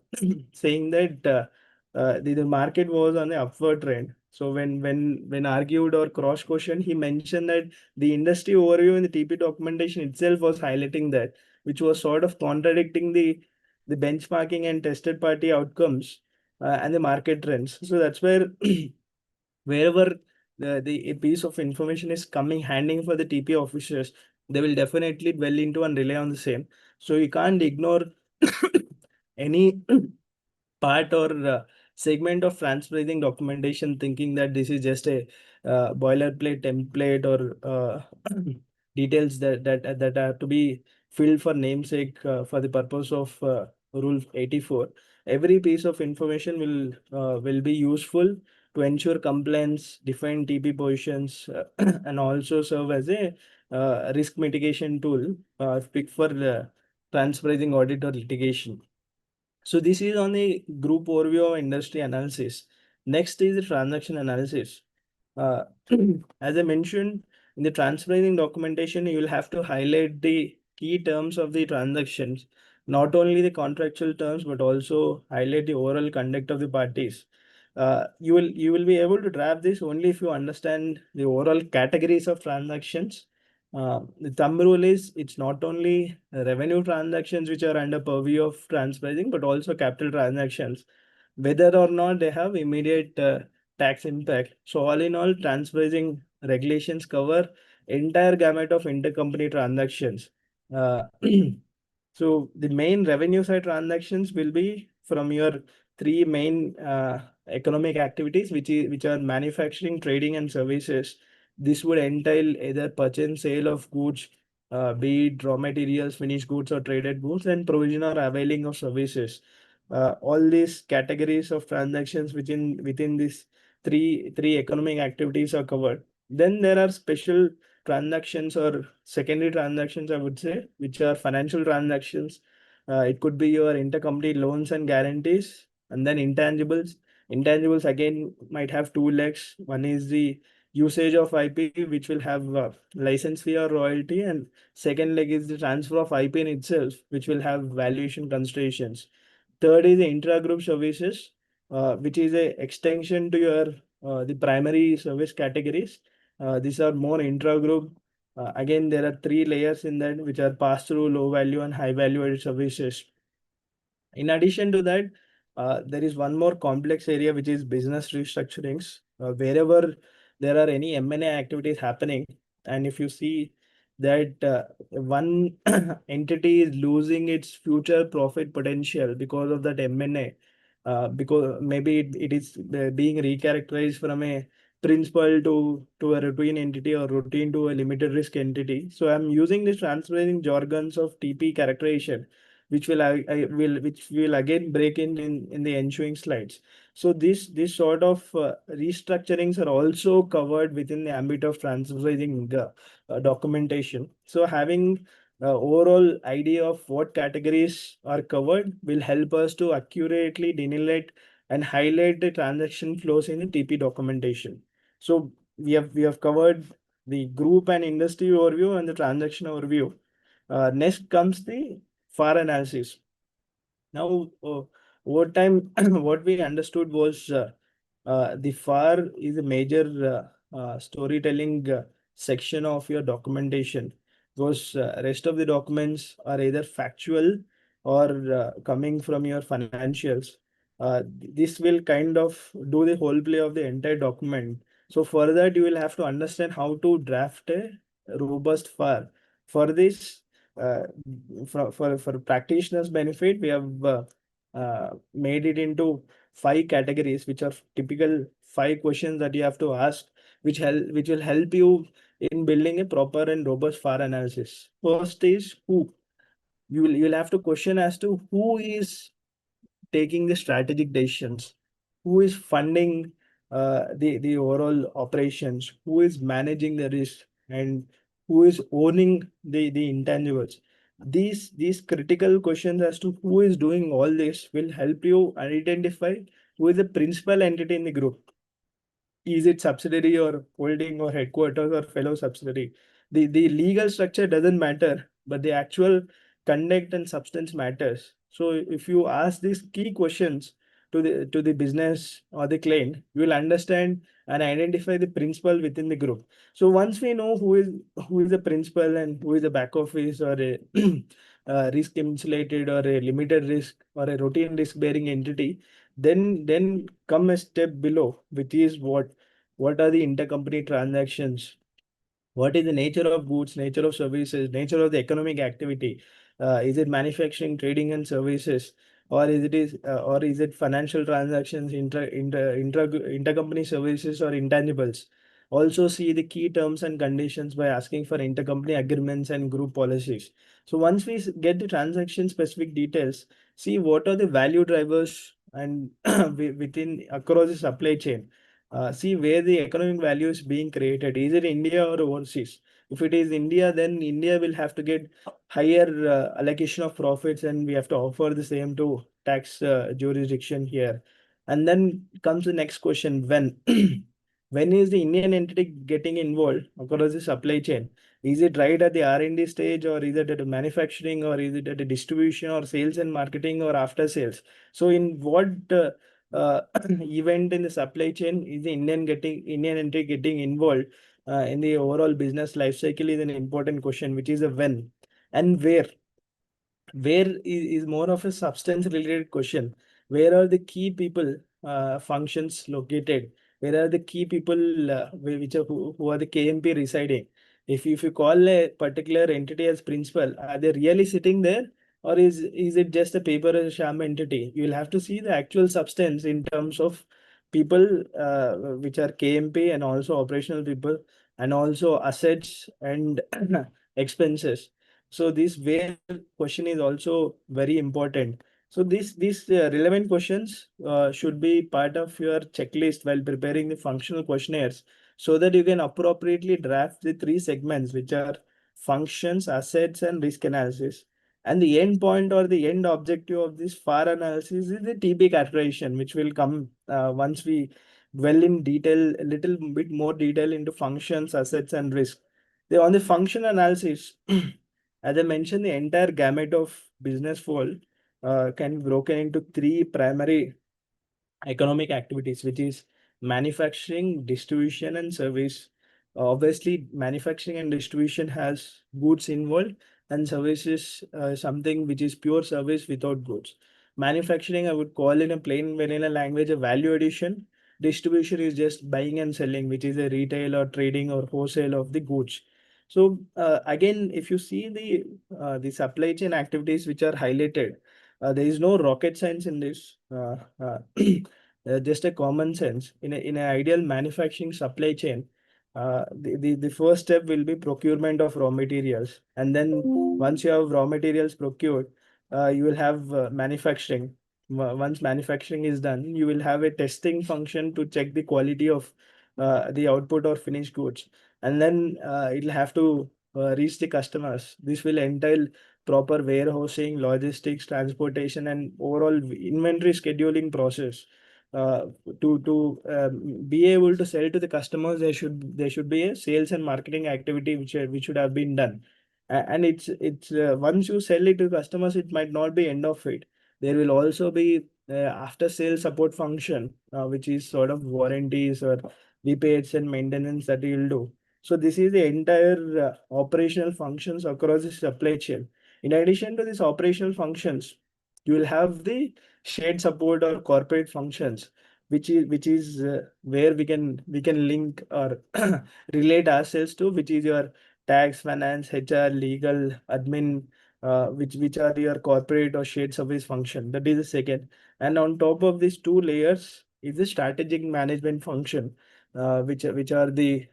saying that the market was on the upward trend. So when argued or cross questioned, he mentioned that the industry overview in the TP documentation itself was highlighting that, which was sort of contradicting the benchmarking and tested party outcomes and the market trends. So that's where wherever the a piece of information is coming handing for the TP officers, they will definitely dwell into and rely on the same. So you can't ignore any part or segment of transcribing documentation thinking that this is just a boilerplate template or details that are to be filled for namesake for the purpose of rule 84. Every piece of information will be useful to ensure compliance, define TP positions, and also serve as a risk mitigation tool pick for transcribing audit or litigation. So this is on the group overview of industry analysis. Next is the transaction analysis. Uh, as I mentioned, in the transcribing documentation, you will have to highlight the key terms of the transactions, not only the contractual terms but also highlight the overall conduct of the parties. You will be able to draft this only if you understand the overall categories of transactions. The thumb rule is it's not only revenue transactions which are under purview of transpricing, but also capital transactions, whether or not they have immediate tax impact. So all in all, transpricing regulations cover entire gamut of intercompany transactions. Uh, so the main revenue side transactions will be from your three main economic activities, which are manufacturing, trading, and services. This would entail either purchase and sale of goods, be it raw materials, finished goods, or traded goods, and provision or availing of services. All these categories of transactions within these three economic activities are covered. Then there are special transactions or secondary transactions, I would say, which are financial transactions. It could be your intercompany loans and guarantees, and then intangibles. Intangibles again might have two legs. One is the usage of IP, which will have license fee or royalty, and second leg is the transfer of IP in itself, which will have valuation considerations. Third is the intra-group services, which is a extension to your the primary service categories. These are more intra-group. Again, there are three layers in that, which are pass-through, low value, and high value added services. In addition to that, there is one more complex area, which is business restructurings. Wherever there are any M&A activities happening, and if you see that one entity is losing its future profit potential because of that M&A, because maybe it is being recharacterized from a principal to a routine entity or routine to a limited risk entity. So I'm using this transferring jargons of TP characterization, which will again break in the ensuing slides. So this sort of restructurings are also covered within the ambit of transferring documentation. So having overall idea of what categories are covered will help us to accurately delineate and highlight the transaction flows in the TP documentation. So we have covered the group and industry overview and the transaction overview. Next comes the FAR analysis. Now, over time, what we understood was the FAR is a major storytelling section of your documentation, because rest of the documents are either factual or coming from your financials. This will kind of do the whole play of the entire document. So for that, you will have to understand how to draft a robust FAR. For this, uh, for practitioners' benefit, we have made it into 5 categories, which are typical 5 questions that you have to ask, which will help you in building a proper and robust FAR analysis. First is who. You'll have to question as to who is taking the strategic decisions, who is funding the overall operations, who is managing the risk, and who is owning the intangibles. These critical questions as to who is doing all this will help you identify who is the principal entity in the group. Is it subsidiary or holding or headquarters or fellow subsidiary? The legal structure doesn't matter, but the actual conduct and substance matters. So if you ask these key questions to the business or the client, you will understand and identify the principal within the group. So once we know who is the principal and who is the back office or a risk insulated or a limited risk or a routine risk bearing entity, then come a step below, which is what are the intercompany transactions, what is the nature of goods, nature of services, nature of the economic activity. Is it manufacturing, trading, and services, or is it financial transactions, intercompany services, or intangibles? Also see the key terms and conditions by asking for intercompany agreements and group policies. So once we get the transaction specific details, see what are the value drivers and within across the supply chain. See where the economic value is being created. Is it India or overseas? If it is India, then India will have to get higher allocation of profits, and we have to offer the same to tax jurisdiction here. And then comes the next question: when? when is the Indian entity getting involved across the supply chain? Is it right at the R&D stage, or is it at the manufacturing, or is it at the distribution, or sales and marketing, or after sales? So in what event in the supply chain is the Indian entity getting involved in the overall business life cycle is an important question, which is a when and where. Where is more of a substance related question. Where are the key people functions located? Where are the key people which are who are the KMP residing? If you call a particular entity as principal, are they really sitting there, or is it just a paper or sham entity? You will have to see the actual substance in terms of people which are KMP, and also operational people, and also assets and expenses. So this where question is also very important. So these relevant questions should be part of your checklist while preparing the functional questionnaires, so that you can appropriately draft the three segments, which are functions, assets, and risk analysis. And the end point or the end objective of this FAR analysis is the TP categorization, which will come once we dwell in detail, a little bit more detail into functions, assets, and risk. On the function analysis, as I mentioned, the entire gamut of business world can be broken into three primary economic activities, which is manufacturing, distribution, and service. Obviously, manufacturing and distribution has goods involved, and services something which is pure service without goods. Manufacturing, I would call in a plain vanilla language a value addition. Distribution is just buying and selling, which is a retail or trading or wholesale of the goods. So again, if you see the supply chain activities which are highlighted, there is no rocket science in this. Just a common sense. In an ideal manufacturing supply chain, the first step will be procurement of raw materials, and then once you have raw materials procured, you will have manufacturing. Once manufacturing is done, you will have a testing function to check the quality of the output or finished goods, and then it'll have to reach the customers. This will entail proper warehousing, logistics, transportation, and overall inventory scheduling process. Uh, to be able to sell to the customers, there should be a sales and marketing activity which should have been done. And it's once you sell it to customers, it might not be end of it. There will also be after sales support function, which is sort of warranties or repairs and maintenance that you will do. So this is the entire operational functions across the supply chain. In addition to these operational functions, you will have the shared support or corporate functions, which is where we can link or relate ourselves to, which is your tax, finance, HR, legal, admin, which are your corporate or shared service function. That is the second. And on top of these two layers is the strategic management function, which are the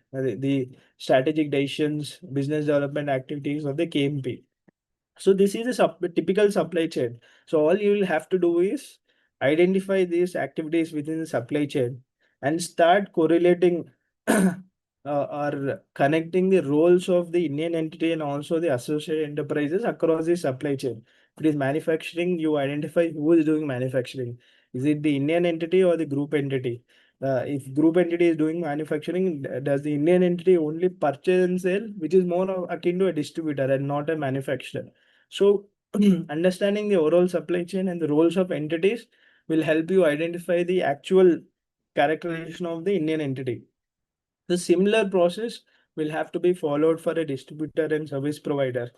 strategic decisions, business development activities of the KMP. So this is a typical supply chain. So all you will have to do is identify these activities within the supply chain and start correlating or connecting the roles of the Indian entity and also the associated enterprises across the supply chain. If it is manufacturing, you identify who is doing manufacturing. Is it the Indian entity or the group entity? If group entity is doing manufacturing, does the Indian entity only purchase and sell, which is more akin to a distributor and not a manufacturer? So understanding the overall supply chain and the roles of entities will help you identify the actual characterization of the Indian entity. The similar process will have to be followed for a distributor and service provider.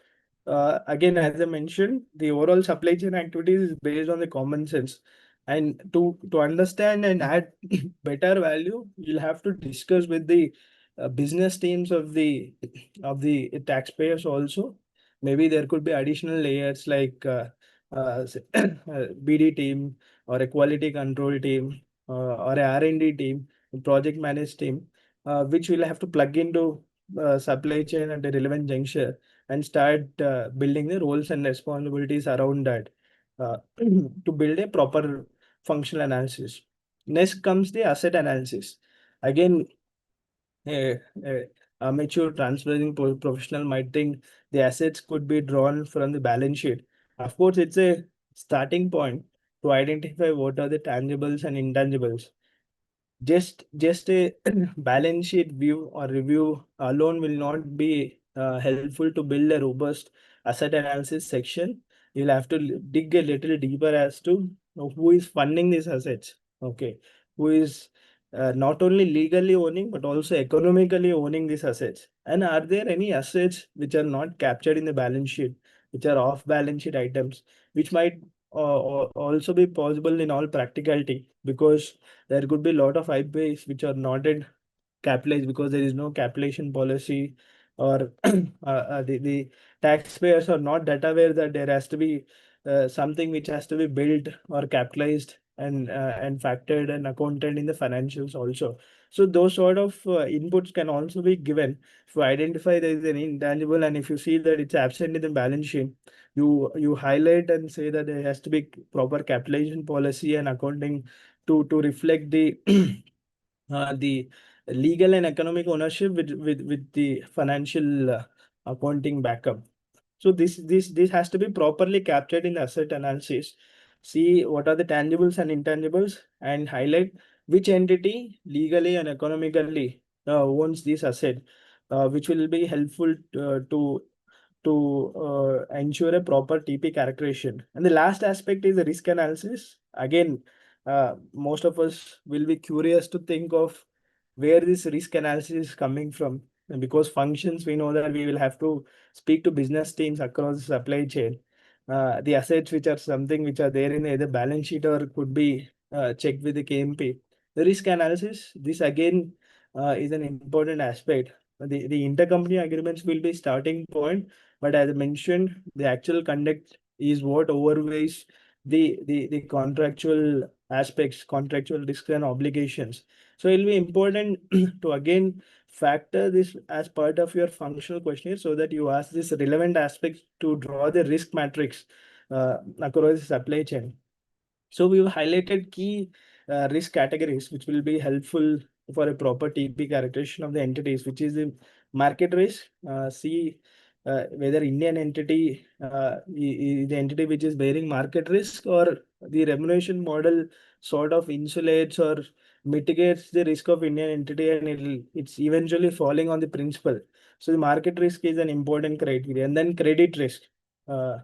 Again, as I mentioned, the overall supply chain activities is based on the common sense. And to understand and add better value, you'll have to discuss with the business teams of the taxpayers also. Maybe there could be additional layers like BD team or a quality control team or a R&D team, project managed team, which will have to plug into supply chain at a relevant juncture and start building the roles and responsibilities around that to build a proper functional analysis. Next comes the asset analysis. Again, a amateur transferring professional might think the assets could be drawn from the balance sheet. Of course, it's a starting point to identify what are the tangibles and intangibles. just a balance sheet view or review alone will not be helpful to build a robust asset analysis section. You'll have to dig a little deeper as to who is funding these assets. Okay, who is not only legally owning but also economically owning these assets, and are there any assets which are not captured in the balance sheet, which are off balance sheet items, which might also be possible in all practicality, because there could be a lot of IPAs which are not in capitalized because there is no capitalization policy, or the taxpayers are not that aware that there has to be something which has to be built or capitalized and factored and accounted in the financials also. So those sort of inputs can also be given to identify there is an intangible, and if you see that it's absent in the balance sheet, you highlight and say that there has to be proper capitalization policy and accounting to reflect the legal and economic ownership with the financial accounting backup. So this has to be properly captured in the asset analysis. See what are the tangibles and intangibles, and highlight which entity legally and economically owns this asset, which will be helpful to ensure a proper TP characterization. And the last aspect is the risk analysis. Again, most of us will be curious to think of where this risk analysis is coming from. And because functions, we know that we will have to speak to business teams across the supply chain. The assets which are something which are there in either balance sheet or could be checked with the KMP. The risk analysis, this again is an important aspect. The intercompany agreements will be starting point, but as I mentioned, the actual conduct is what overweighs the contractual aspects, contractual risks and obligations. So it'll be important to again factor this as part of your functional questionnaire, so that you ask this relevant aspects to draw the risk matrix across the supply chain. So we've highlighted key risk categories which will be helpful for a proper TP characterization of the entities, which is the market risk. See whether Indian entity is the entity which is bearing market risk, or the remuneration model sort of insulates or mitigates the risk of Indian entity, and it's eventually falling on the principal. So the market risk is an important criteria, and then credit risk. Uh,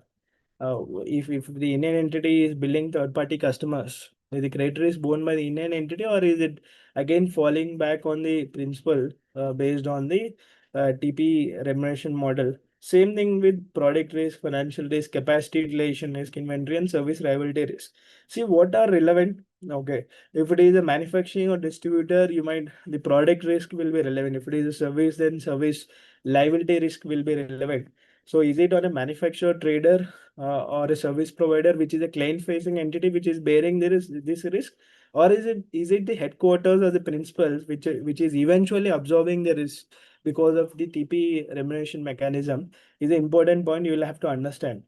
if the Indian entity is billing third party customers, is the credit risk borne by the Indian entity, or is it again falling back on the principal based on the TP remuneration model? Same thing with product risk, financial risk, capacity utilization risk, inventory and service liability risk. See what are relevant. Okay, if it is a manufacturing or distributor, you might the product risk will be relevant. If it is a service, then service liability risk will be relevant. So is it on a manufacturer, trader, or a service provider, which is a client-facing entity, which is bearing this risk, or is it the headquarters or the principals which is eventually absorbing the risk because of the TP remuneration mechanism? Is an important point you will have to understand.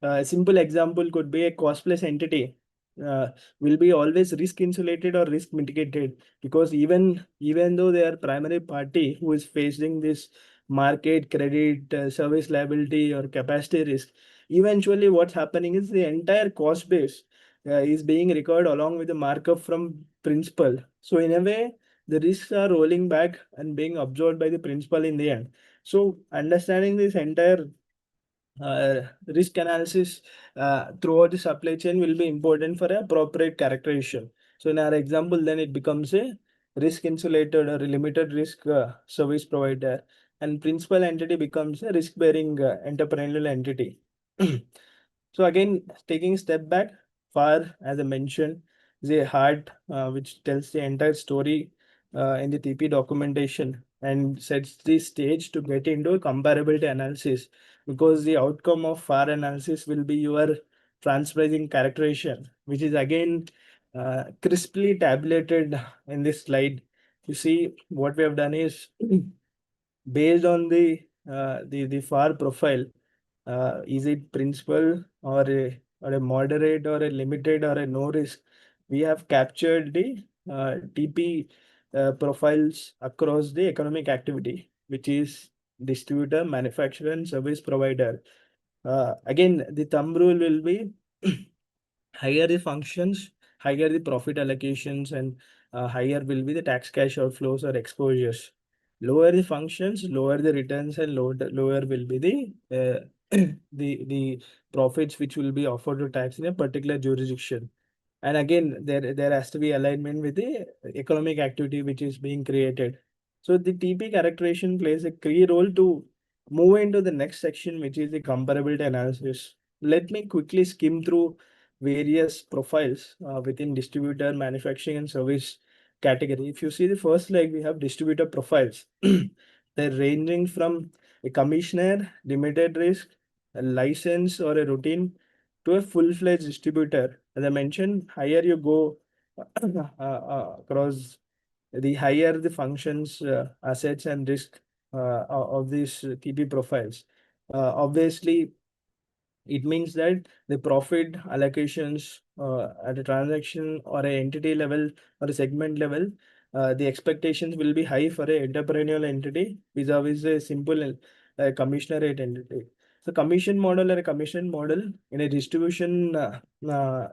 A simple example could be a cost plus entity will be always risk insulated or risk mitigated, because even though they are primary party who is facing this market credit, service liability or capacity risk, eventually what's happening is the entire cost base is being recorded along with the markup from principal. So in a way, the risks are rolling back and being absorbed by the principal in the end. So understanding this entire risk analysis throughout the supply chain will be important for appropriate characterization. So in our example, then it becomes a risk insulated or a limited risk service provider, and principal entity becomes a risk bearing entrepreneurial entity. So again, taking a step back, FAR, as I mentioned, is a heart which tells the entire story in the TP documentation and sets the stage to get into a comparability analysis, because the outcome of FAR analysis will be your transpricing characterization, which is again crisply tabulated in this slide. You see, what we have done is based on the FAR profile, is it principal or a moderate or a limited or a no risk? We have captured the TP profiles across the economic activity, which is distributor, manufacturer, and service provider. Again, the thumb rule will be higher the functions, higher the profit allocations, and higher will be the tax cash outflows or exposures. Lower the functions, lower the returns, and lower will be the the profits which will be offered to tax in a particular jurisdiction. And again, there has to be alignment with the economic activity which is being created. So the TP characterization plays a key role to move into the next section, which is the comparability analysis. Let me quickly skim through various profiles within distributor, manufacturing, and service category. If you see the first leg, we have distributor profiles. They're ranging from a commissioner, limited risk, a license, or a routine to a full-fledged distributor. As I mentioned, higher you go across, the higher the functions, assets, and risk of these TP profiles. Obviously, it means that the profit allocations at a transaction or a entity level or a segment level, the expectations will be high for a entrepreneurial entity vis-a-vis a simple commissionerate entity. So commission model or a commission model in a distribution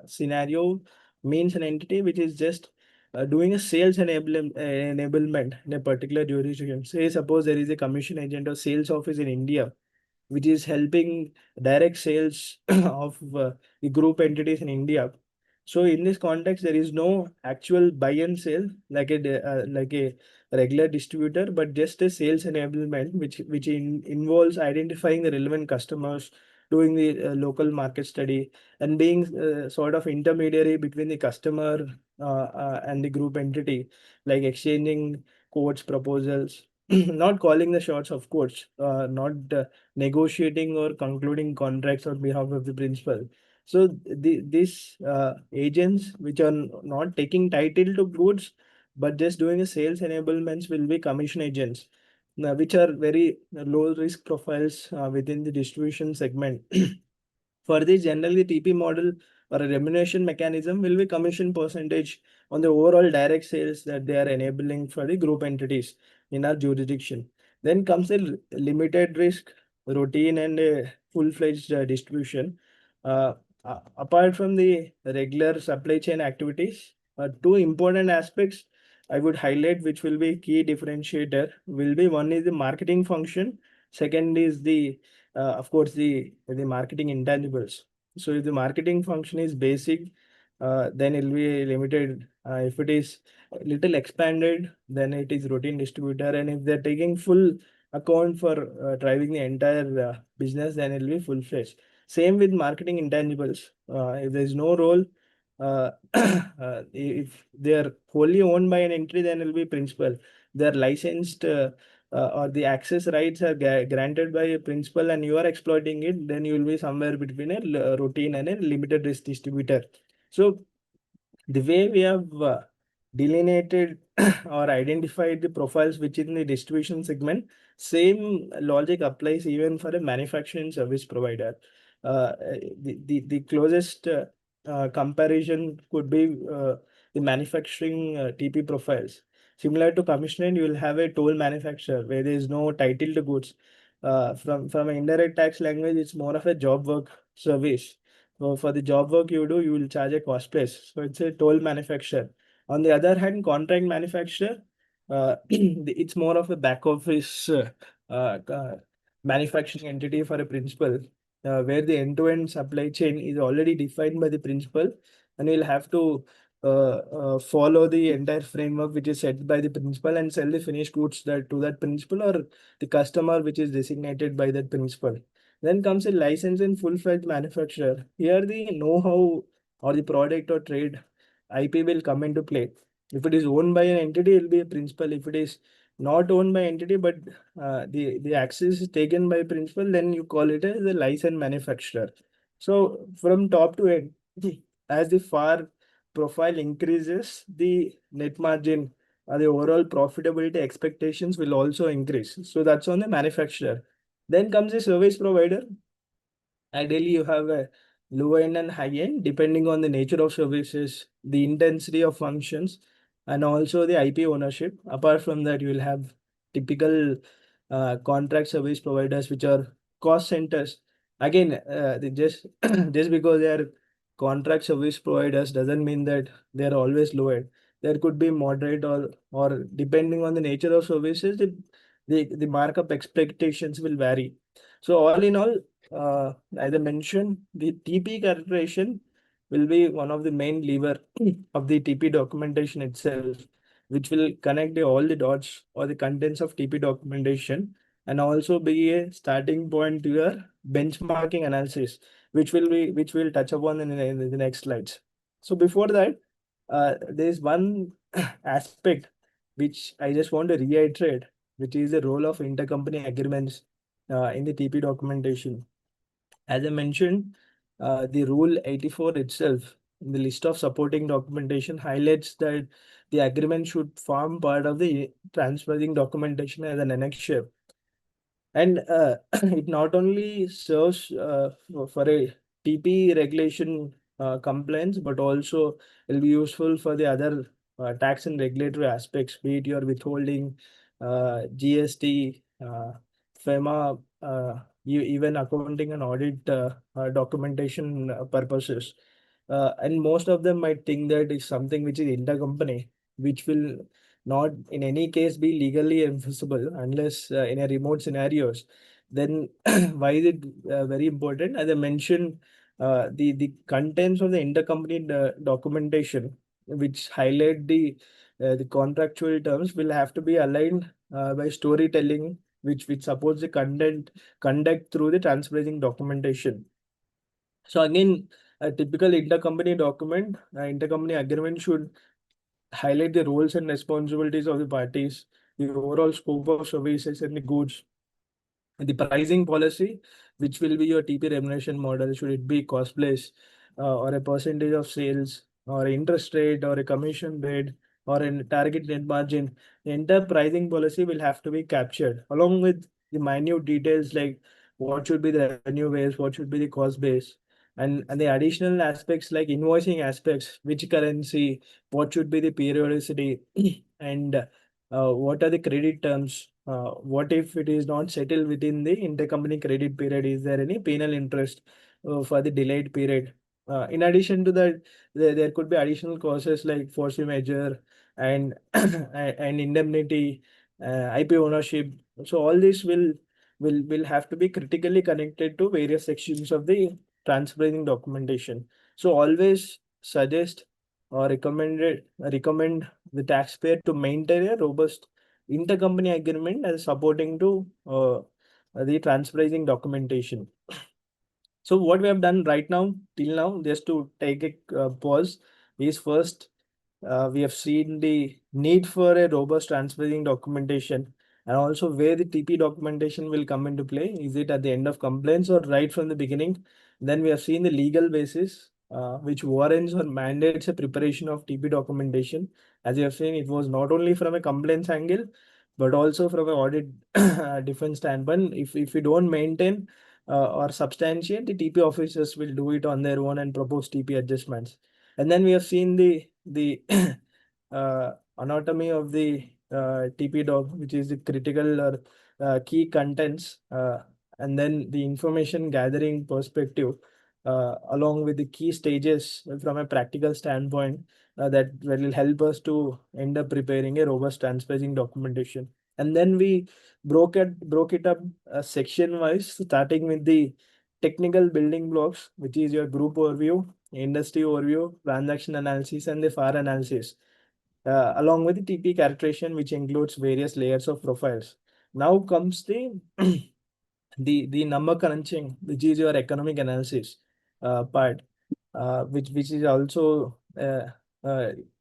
scenario means an entity which is just doing a sales enablement in a particular jurisdiction. Say suppose there is a commission agent or sales office in India which is helping direct sales of the group entities in India. So in this context, there is no actual buy and sell like a regular distributor, but just a sales enablement, which involves identifying the relevant customers, doing the local market study, and being sort of intermediary between the customer and the group entity, like exchanging quotes, proposals, not calling the shots, of course, not negotiating or concluding contracts on behalf of the principal. So these agents which are not taking title to goods but just doing a sales enablements will be commission agents, which are very low risk profiles within the distribution segment. For this, generally TP model or a remuneration mechanism will be commission percentage on the overall direct sales that they are enabling for the group entities in our jurisdiction. Then comes the limited risk, routine, and full-fledged distribution. Uh, Apart from the regular supply chain activities, two important aspects I would highlight, which will be key differentiator, will be one is the marketing function, second is the of course the marketing intangibles. So if the marketing function is basic, then it will be limited. If it is a little expanded, then it is routine distributor. And if they're taking full account for driving the entire business, then it will be full-fledged. Same with marketing intangibles. If there is no role, if they are wholly owned by an entity, then it will be principal. They are licensed or the access rights are granted by a principal and you are exploiting it, then you will be somewhere between a routine and a limited risk distributor. So the way we have delineated or identified the profiles within the distribution segment, same logic applies even for a manufacturing service provider. The closest comparison could be the manufacturing TP profiles. Similar to commissioning, you will have a toll manufacturer where there is no title to goods. From an indirect tax language, it's more of a job work service. So for the job work you do, you will charge a cost plus. So it's a toll manufacturer. On the other hand, contract manufacturer, it's more of a back office manufacturing entity for a principal, where the end-to-end supply chain is already defined by the principal, and you'll have to follow the entire framework which is set by the principal and sell the finished goods to that principal or the customer which is designated by that principal. Then comes a license and full-fledged manufacturer. Here the know-how or the product or trade IP will come into play. If it is owned by an entity, it will be a principal. If it is not owned by entity, but the access is taken by principal, then you call it as a license manufacturer. So from top to end, as the FAR profile increases, the net margin or the overall profitability expectations will also increase. So that's on the manufacturer. Then comes the service provider. Ideally, you have a low end and high end, depending on the nature of services, the intensity of functions, and also the IP ownership. Apart from that, you will have typical contract service providers, which are cost centers. Again, they just just because they are contract service providers doesn't mean that they are always low end. there could be moderate or depending on the nature of services, the markup expectations will vary. So all in all, as I mentioned, the TP calculation will be one of the main lever of the TP documentation itself, which will connect all the dots or the contents of TP documentation, and also be a starting point to your benchmarking analysis, which we'll touch upon in the next slides. So before that, there's one aspect which I just want to reiterate, which is the role of intercompany agreements in the TP documentation. As I mentioned, the Rule 84 itself, in the list of supporting documentation, highlights that the agreement should form part of the transferring documentation as an annexure. And it not only serves for a TP regulation compliance, but also will be useful for the other tax and regulatory aspects, be it your withholding, GST, FEMA, even accounting and audit documentation purposes. And most of them might think that it's something which is intercompany, which will not in any case be legally enforceable unless in a remote scenarios. Then why is it very important? As I mentioned, the contents of the intercompany documentation, which highlight the contractual terms, will have to be aligned by storytelling, which supports the conduct through the transferring documentation. So again, a typical intercompany document, intercompany agreement should highlight the roles and responsibilities of the parties, the overall scope of services and the goods, the pricing policy, which will be your TP remuneration model. Should it be cost plus or a percentage of sales or interest rate or a commission rate or a target net margin? The entire pricing policy will have to be captured along with the minute details like what should be the revenue base, what should be the cost base, and the additional aspects like invoicing aspects, which currency, what should be the periodicity, and what are the credit terms? What if it is not settled within the intercompany credit period? Is there any penal interest for the delayed period? In addition to that, there could be additional causes like force majeure and and indemnity, IP ownership. So all this will have to be critically connected to various sections of the transferring documentation. So always suggest or recommend the taxpayer to maintain a robust intercompany agreement as supporting to the transferring documentation. So what we have done right now till now, just to take a pause, is first we have seen the need for a robust transferring documentation and also where the TP documentation will come into play. Is it at the end of complaints or right from the beginning? Then we have seen the legal basis, which warrants or mandates a preparation of TP documentation. As you have seen, it was not only from a complaints angle, but also from an audit defense standpoint. If we don't maintain or substantiate, the TP officers will do it on their own and propose TP adjustments. And then we have seen the anatomy of the TP doc, which is the critical or key contents, and then the information gathering perspective, along with the key stages from a practical standpoint that will help us to end up preparing a robust transferring documentation. And then we broke it up section wise, starting with the technical building blocks, which is your group overview, industry overview, transaction analysis, and the FAR analysis, along with the TP characterization, which includes various layers of profiles. Now comes the the number crunching, which is your economic analysis part, which is also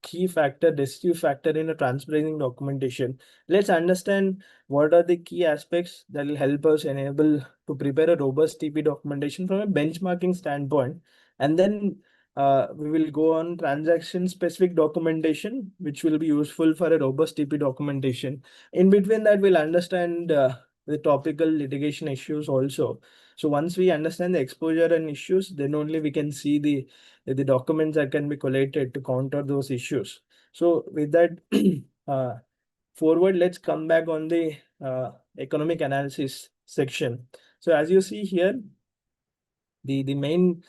key factor, decisive factor in a transferring documentation. Let's understand what are the key aspects that will help us enable to prepare a robust TP documentation from a benchmarking standpoint, and then we will go on transaction specific documentation, which will be useful for a robust TP documentation. In between that, we'll understand the topical litigation issues also. So once we understand the exposure and issues, then only we can see the documents that can be collated to counter those issues. So with that forward, let's come back on the economic analysis section. So as you see here, the main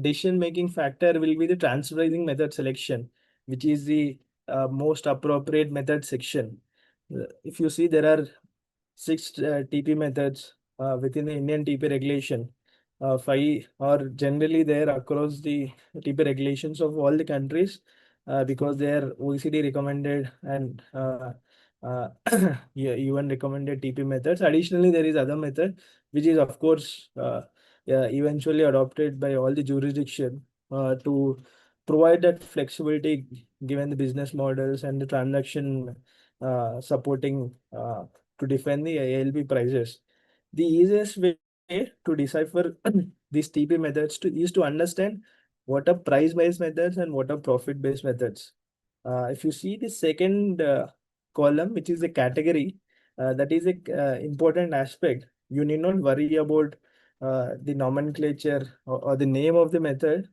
decision making factor will be the transferring method selection. which is the most appropriate method section. If you see, there are 6 TP methods within the Indian TP regulation. 5 are generally there across the TP regulations of all the countries because they are OECD recommended and yeah, UN recommended TP methods. Additionally, there is other method which is of course yeah, eventually adopted by all the jurisdiction to provide that flexibility given the business models and the transaction supporting to defend the ALP prices. The easiest way to decipher these TP methods is to understand what are price-based methods and what are profit-based methods. If you see the second column, which is the category, that is a important aspect. You need not worry about the nomenclature or the name of the method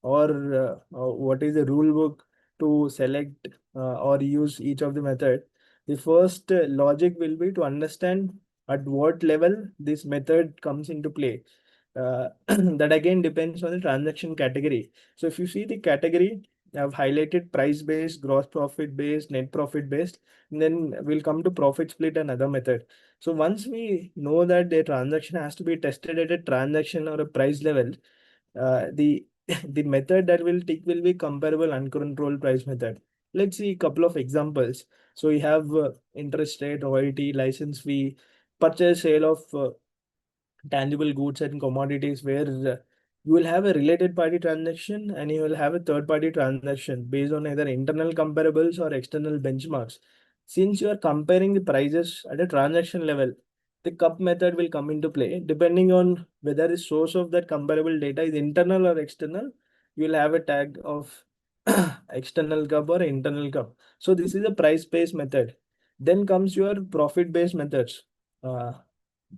or what is the rule book to select or use each of the method. The first logic will be to understand at what level this method comes into play. That again depends on the transaction category. So if you see the category, I've highlighted price based, gross profit based, net profit based, and then we'll come to profit split and other method. So once we know that the transaction has to be tested at a transaction or a price level, the the method that will take will be comparable uncontrolled price method. Let's see a couple of examples. So we have interest rate, royalty, license fee, purchase sale of tangible goods and commodities, where you will have a related party transaction and you will have a third party transaction based on either internal comparables or external benchmarks. Since you are comparing the prices at a transaction level, the cup method will come into play. Depending on whether the source of that comparable data is internal or external, you will have a tag of external cup or internal cup. So this is a price based method. Then comes your profit based methods.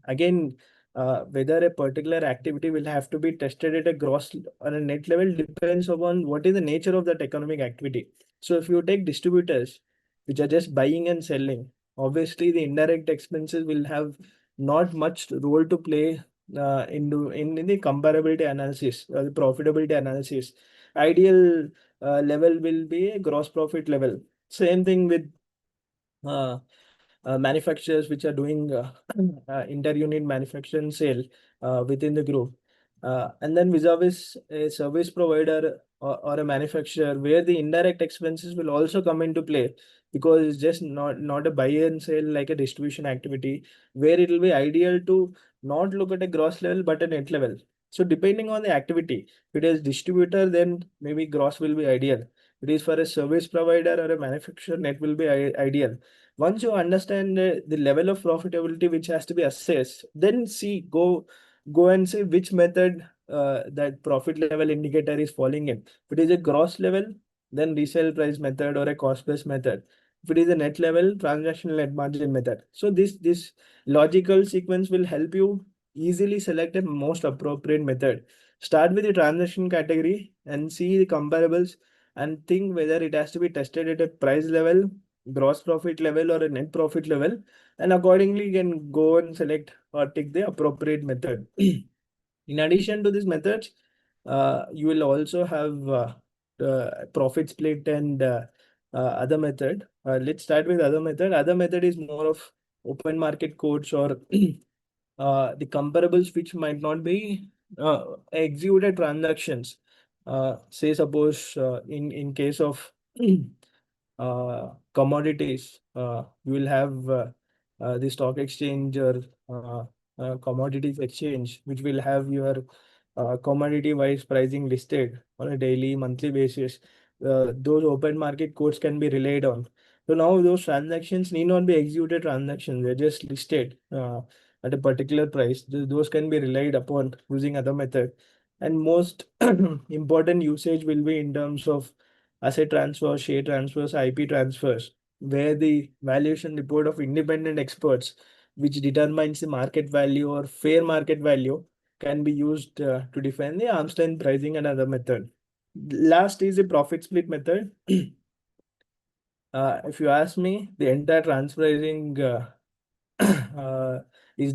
Again, whether a particular activity will have to be tested at a gross or a net level depends upon what is the nature of that economic activity. So if you take distributors, which are just buying and selling, obviously the indirect expenses will have not much role to play in the comparability analysis or the profitability analysis. Ideal level will be a gross profit level. Same thing with uh, manufacturers which are doing inter-unit manufacturing sale within the group. And then vis-a-vis a service provider or a manufacturer where the indirect expenses will also come into play, because it's just not a buy and sell like a distribution activity, where it will be ideal to not look at a gross level but a net level. So depending on the activity, if it is distributor, then maybe gross will be ideal. If it is for a service provider or a manufacturer, net will be ideal. Once you understand the level of profitability which has to be assessed, then go and see which method that profit level indicator is falling in. If it is a gross level, then resale price method or a cost based method. If it is a net level, transactional net margin method. So this logical sequence will help you easily select a most appropriate method. Start with the transaction category and see the comparables and think whether it has to be tested at a price level, gross profit level, or a net profit level, and accordingly you can go and select or take the appropriate method. In addition to these methods, you will also have profit split and other method. Let's start with other method. Other method is more of open market quotes or the comparables which might not be executed transactions. Say suppose in case of commodities, you will have the stock exchange or commodities exchange, which will have your commodity wise pricing listed on a daily, monthly basis. Those open market quotes can be relied on. So now those transactions need not be executed transactions, they're just listed at a particular price. Those can be relied upon using other method. And most important usage will be in terms of asset transfers, share transfers, IP transfers, where the valuation report of independent experts, which determines the market value or fair market value, can be used to define the arm's length pricing and other method. Last is the profit split method. If you ask me, the entire transfer pricing is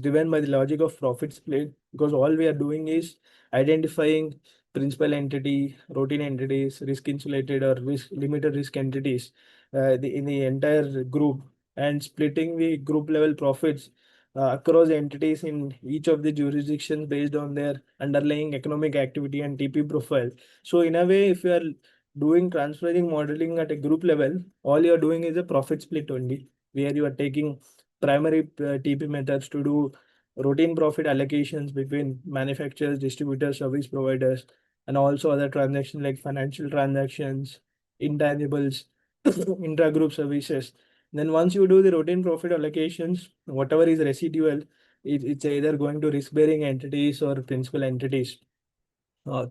driven by the logic of profit split, because all we are doing is identifying principal entity, routine entities, risk insulated or limited risk entities in the entire group, and splitting the group level profits across entities in each of the jurisdictions based on their underlying economic activity and TP profile. So in a way, if you are doing transferring modeling at a group level, all you're doing is a profit split only, where you are taking primary TP methods to do routine profit allocations between manufacturers, distributors, service providers, and also other transactions like financial transactions, intangibles, intra-group services. Then once you do the routine profit allocations, whatever is residual, it's either going to risk-bearing entities or principal entities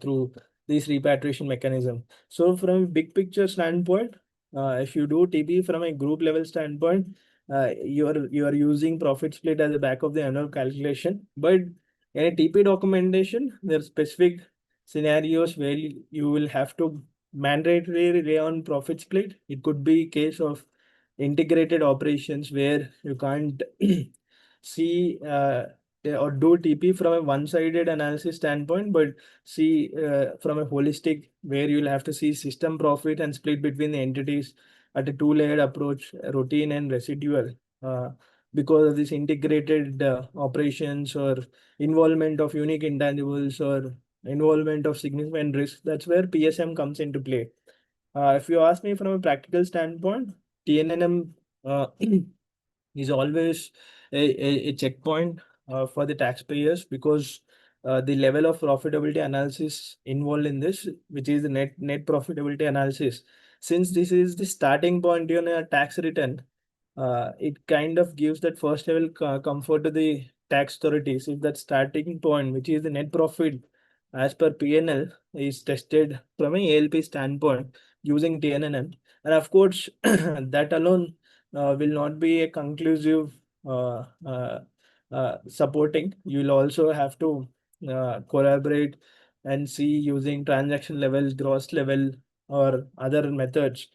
through this repatriation mechanism. So from a big picture standpoint, if you do TP from a group level standpoint, you are using profit split as a back of the envelope calculation. But in a TP documentation, there are specific scenarios where you will have to mandatorily rely on profit split. It could be case of integrated operations where you can't see or do TP from a one-sided analysis standpoint, but see from a holistic where you'll have to see system profit and split between the entities at a two-layered approach, routine and residual, because of this integrated operations or involvement of unique intangibles or involvement of significant risk. That's where PSM comes into play. If you ask me from a practical standpoint, TNNM is always a checkpoint for the taxpayers, because the level of profitability analysis involved in this, which is the net profitability analysis, since this is the starting point on a tax return, it kind of gives that first level comfort to the tax authorities. If that starting point, which is the net profit as per PNL, is tested from an ALP standpoint using TNNM, and of course that alone will not be a conclusive supporting. You'll also have to collaborate and see using transaction levels, gross level, or other methods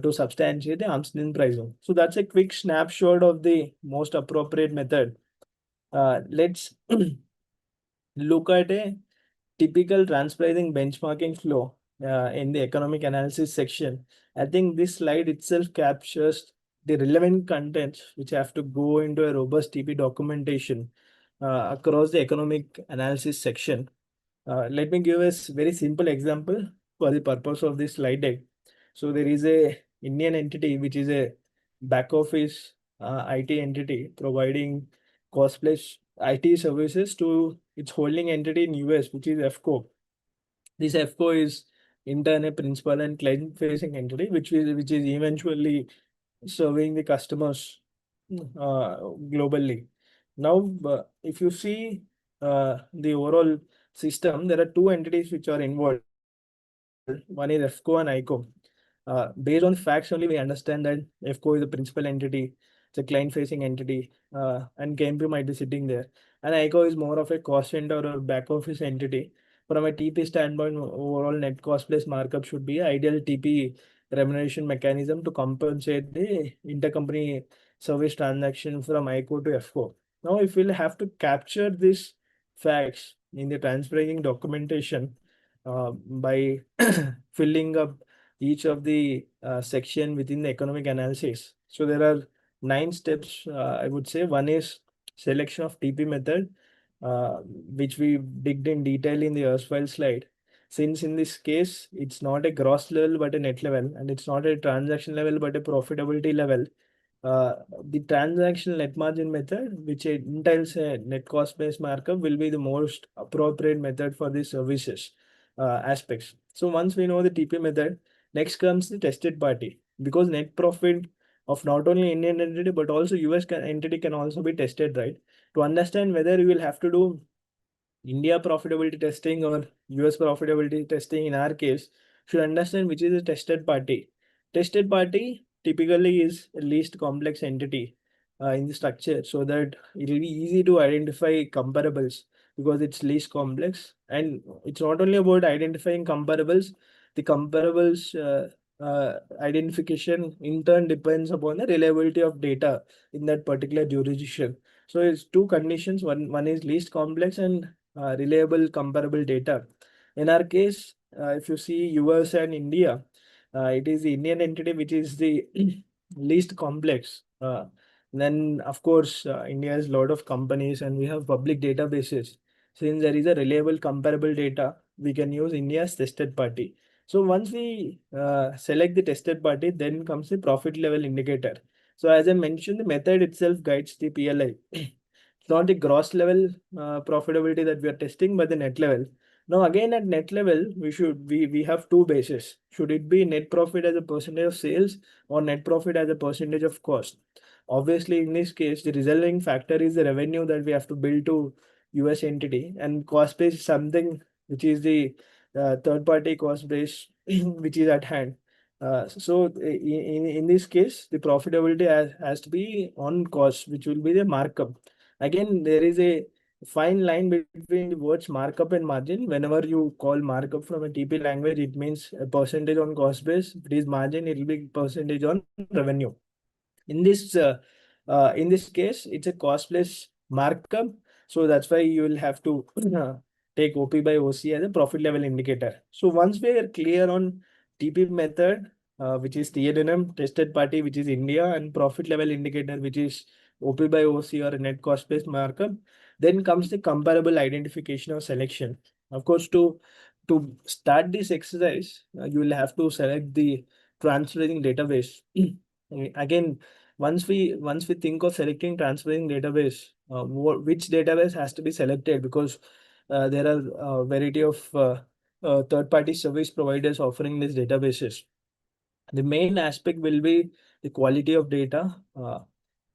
to substantiate the arm's length pricing. So that's a quick snapshot of the most appropriate method. Let's look at a typical transpricing benchmarking flow in the economic analysis section. I think this slide itself captures the relevant contents which have to go into a robust TP documentation across the economic analysis section. Let me give a very simple example for the purpose of this slide deck. So there is a Indian entity which is a back office IT entity providing cost plus IT services to its holding entity in US, which is FCO. This FCO is in turn a principal and client facing entity, which is eventually serving the customers globally. Now, if you see the overall system, there are two entities which are involved. One is FCO and ICO. Based on facts only, we understand that FCO is a principal entity, it's a client-facing entity, and KMP might be sitting there. And ICO is more of a cost center or back office entity. From a TP standpoint, overall net cost plus markup should be ideal TP remuneration mechanism to compensate the intercompany service transaction from ICO to FCO. Now, if we'll have to capture these facts in the transferring documentation by filling up each of the section within the economic analysis. So there are 9 steps, I would say. One is selection of TP method, which we digged in detail in the erstwhile slide. Since in this case, it's not a gross level, but a net level, and it's not a transaction level, but a profitability level. The transaction net margin method, which entails a net cost based markup, will be the most appropriate method for these services aspects. So once we know the TP method, next comes the tested party, because net profit of not only Indian entity but also US entity can also be tested, right? To understand whether you will have to do India profitability testing or US profitability testing in our case, should understand which is the tested party. Tested party typically is a least complex entity in the structure, so that it will be easy to identify comparables because it's least complex. And it's not only about identifying comparables, the comparables identification in turn depends upon the reliability of data in that particular jurisdiction. So it's two conditions. One is least complex and reliable comparable data. In our case, if you see US and India, it is the Indian entity which is the least complex. Then, of course, India has a lot of companies and we have public databases. Since there is a reliable comparable data, we can use India's tested party. So once we select the tested party, then comes the profit level indicator. So as I mentioned, the method itself guides the PLI. It's not the gross level profitability that we are testing, but the net level. Now again at net level, we have two bases. Should it be net profit as a percentage of sales or net profit as a percentage of cost? Obviously, in this case, the resulting factor is the revenue that we have to bill to US entity, and cost base is something which is the third party cost base which is at hand. So in this case, the profitability has to be on cost, which will be the markup. Again, there is a fine line between the words markup and margin. Whenever you call markup from a TP language, it means a percentage on cost base. If it is margin, it will be percentage on revenue. In this case, it's a cost plus markup. So that's why you will have to take OP by OC as a profit level indicator. So once we are clear on TP method, which is TNM, tested party, which is India, and profit level indicator, which is OP by OC or net cost based markup, then comes the comparable identification or selection. Of course, to start this exercise, you will have to select the transferring database. Again, once we think of selecting transferring database, which database has to be selected, because there are a variety of third-party service providers offering these databases. The main aspect will be the quality of data.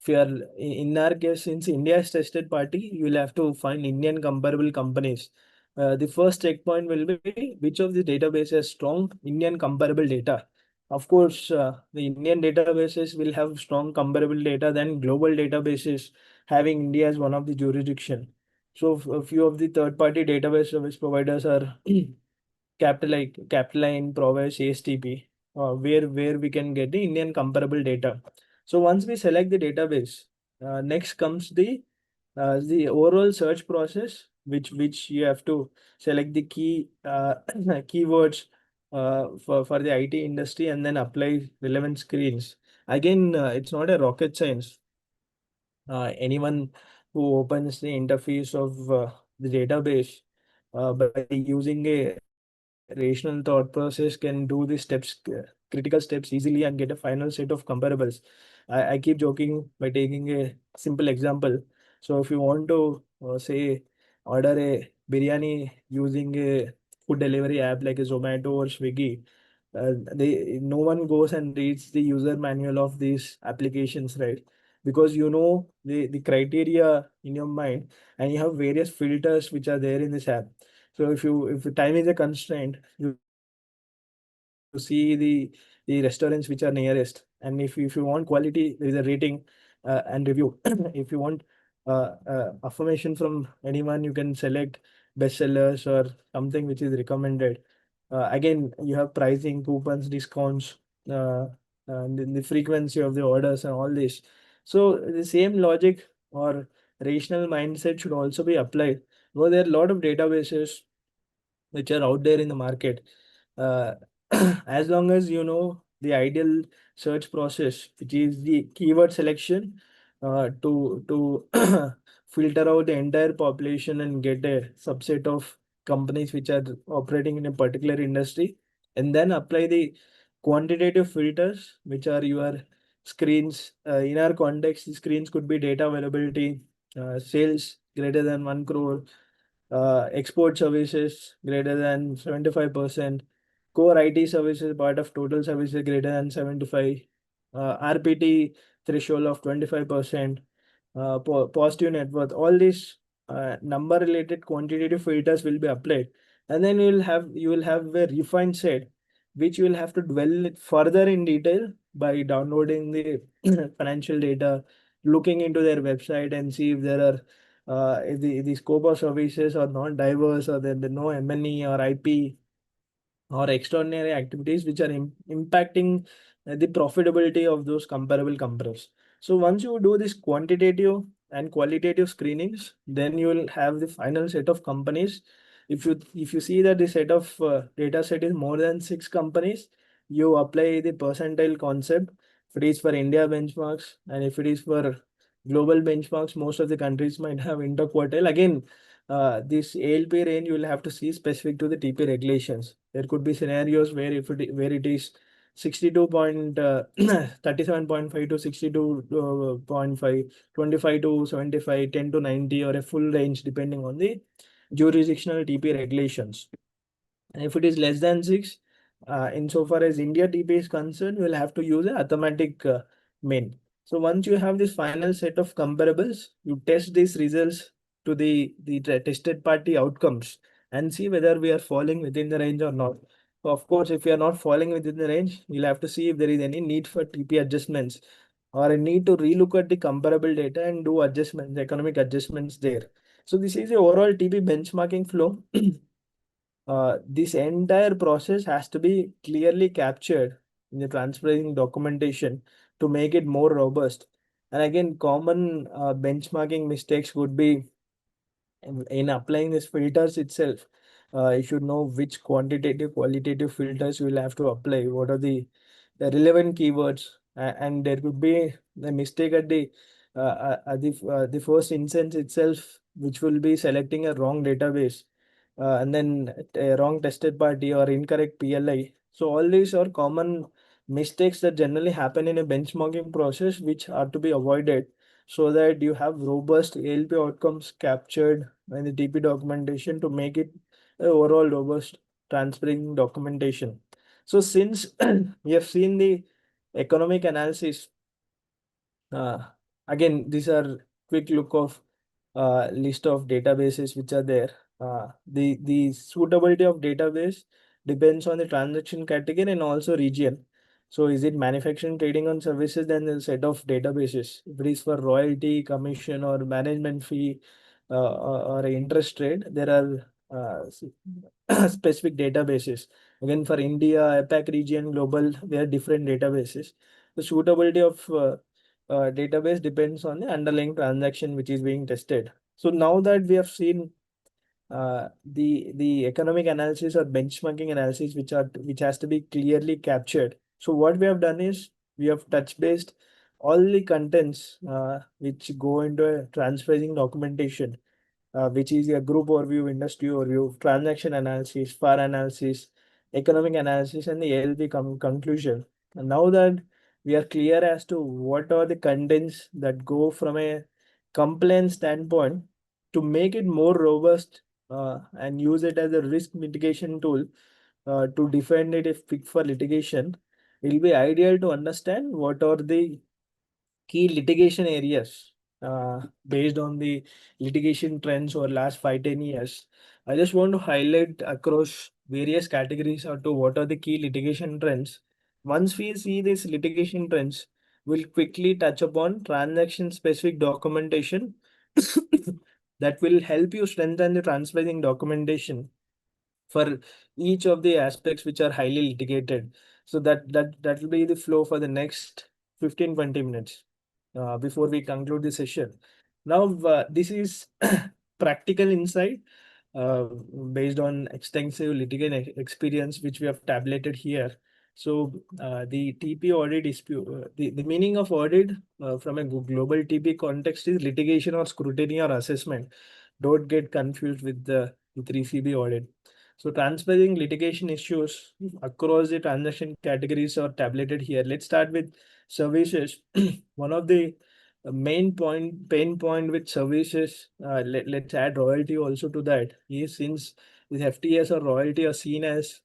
If you are in our case, since India is tested party, you will have to find Indian comparable companies. The first checkpoint will be which of the database has strong Indian comparable data. Of course, the Indian databases will have strong comparable data than global databases having India as one of the jurisdiction. So a few of the third-party database service providers are Capitaline, Provis, ASTP, where we can get the Indian comparable data. So once we select the database, next comes the overall search process, which you have to select the key keywords for the IT industry and then apply relevant screens. Again, it's not a rocket science. Anyone who opens the interface of the database by using a rational thought process can do the critical steps easily and get a final set of comparables. I keep joking by taking a simple example. So if you want to say order a biryani using a food delivery app like a Zomato or Swiggy, no one goes and reads the user manual of these applications, right? Because you know the criteria in your mind and you have various filters which are there in this app. So if time is a constraint, you see the restaurants which are nearest, and if you want quality, there is a rating and review. If you want affirmation from anyone, you can select bestsellers or something which is recommended. Again, you have pricing, coupons, discounts, and the frequency of the orders and all this. So the same logic or rational mindset should also be applied. Well, there are a lot of databases which are out there in the market. Uh, as long as you know the ideal search process, which is the keyword selection, to filter out the entire population and get a subset of companies which are operating in a particular industry, and then apply the quantitative filters, which are your screens. In our context, the screens could be data availability, sales greater than 1 crore, export services greater than 75%, core IT services part of total services greater than 75, RPT threshold of 25%, positive net worth. All these number related quantitative filters will be applied, and then you will have a refined set which you will have to dwell it further in detail by downloading the financial data, looking into their website and see if there are if the scope of services are not diverse, or there no M&E or IP or extraordinary activities which are impacting the profitability of those comparable companies. So once you do this quantitative and qualitative screenings, then you will have the final set of companies if you see that the set of data set is more than 6 companies, you apply the percentile concept. If it is for India benchmarks and if it is for global benchmarks, most of the countries might have interquartile. Again, this ALP range you will have to see specific to the TP regulations. There could be scenarios where where it is 37.5 to 62.5, 25 to 75, 10 to 90, or a full range depending on the jurisdictional TP regulations. And if it is less than 6, insofar as India TP is concerned, you will have to use a arithmetic mean. So once you have this final set of comparables, you test these results to the tested party outcomes and see whether we are falling within the range or not. So of course, if we are not falling within the range, you'll have to see if there is any need for TP adjustments or a need to relook at the comparable data and do adjustments, economic adjustments there. So this is the overall TP benchmarking flow. This entire process has to be clearly captured in the transferring documentation to make it more robust. And again, common benchmarking mistakes would be in applying these filters itself. You should know which quantitative, qualitative filters you will have to apply. What are the relevant keywords? And there could be a mistake at the first instance itself, which will be selecting a wrong database, and then a wrong tested party or incorrect PLI. So all these are common mistakes that generally happen in a benchmarking process, which are to be avoided so that you have robust ALP outcomes captured in the TP documentation to make it overall robust transparent documentation. So since we have seen the economic analysis, again, these are quick look of list of databases which are there. The suitability of database depends on the transaction category and also region. So is it manufacturing, trading on services? Then there's a set of databases. If it is for royalty, commission, or management fee, or interest rate, there are specific databases. Again, for India, APAC region, global, there are different databases. The suitability of database depends on the underlying transaction which is being tested. So now that we have seen the economic analysis or benchmarking analysis which has to be clearly captured. So what we have done is we have touch based all the contents which go into a transferring documentation, which is a group overview, industry overview, transaction analysis, FAR analysis, economic analysis, and the ALP conclusion. And now that we are clear as to what are the contents that go from a compliance standpoint to make it more robust and use it as a risk mitigation tool to defend it if picked for litigation, it will be ideal to understand what are the key litigation areas based on the litigation trends over last 5-10 years. I just want to highlight across various categories or to what are the key litigation trends. Once we see these litigation trends, we'll quickly touch upon transaction specific documentation that will help you strengthen the transferring documentation for each of the aspects which are highly litigated. So that will be the flow for the next 15-20 minutes before we conclude the session. Now, this is practical insight based on extensive litigant experience which we have tabulated here. So the TP audit dispute, the meaning of audit from a global TP context is litigation or scrutiny or assessment. Don't get confused with the 3CB audit. So transferring litigation issues across the transaction categories are tabulated here. Let's start with services. One of the pain point with services, let's add royalty also to that, is since the FTS or royalty are seen as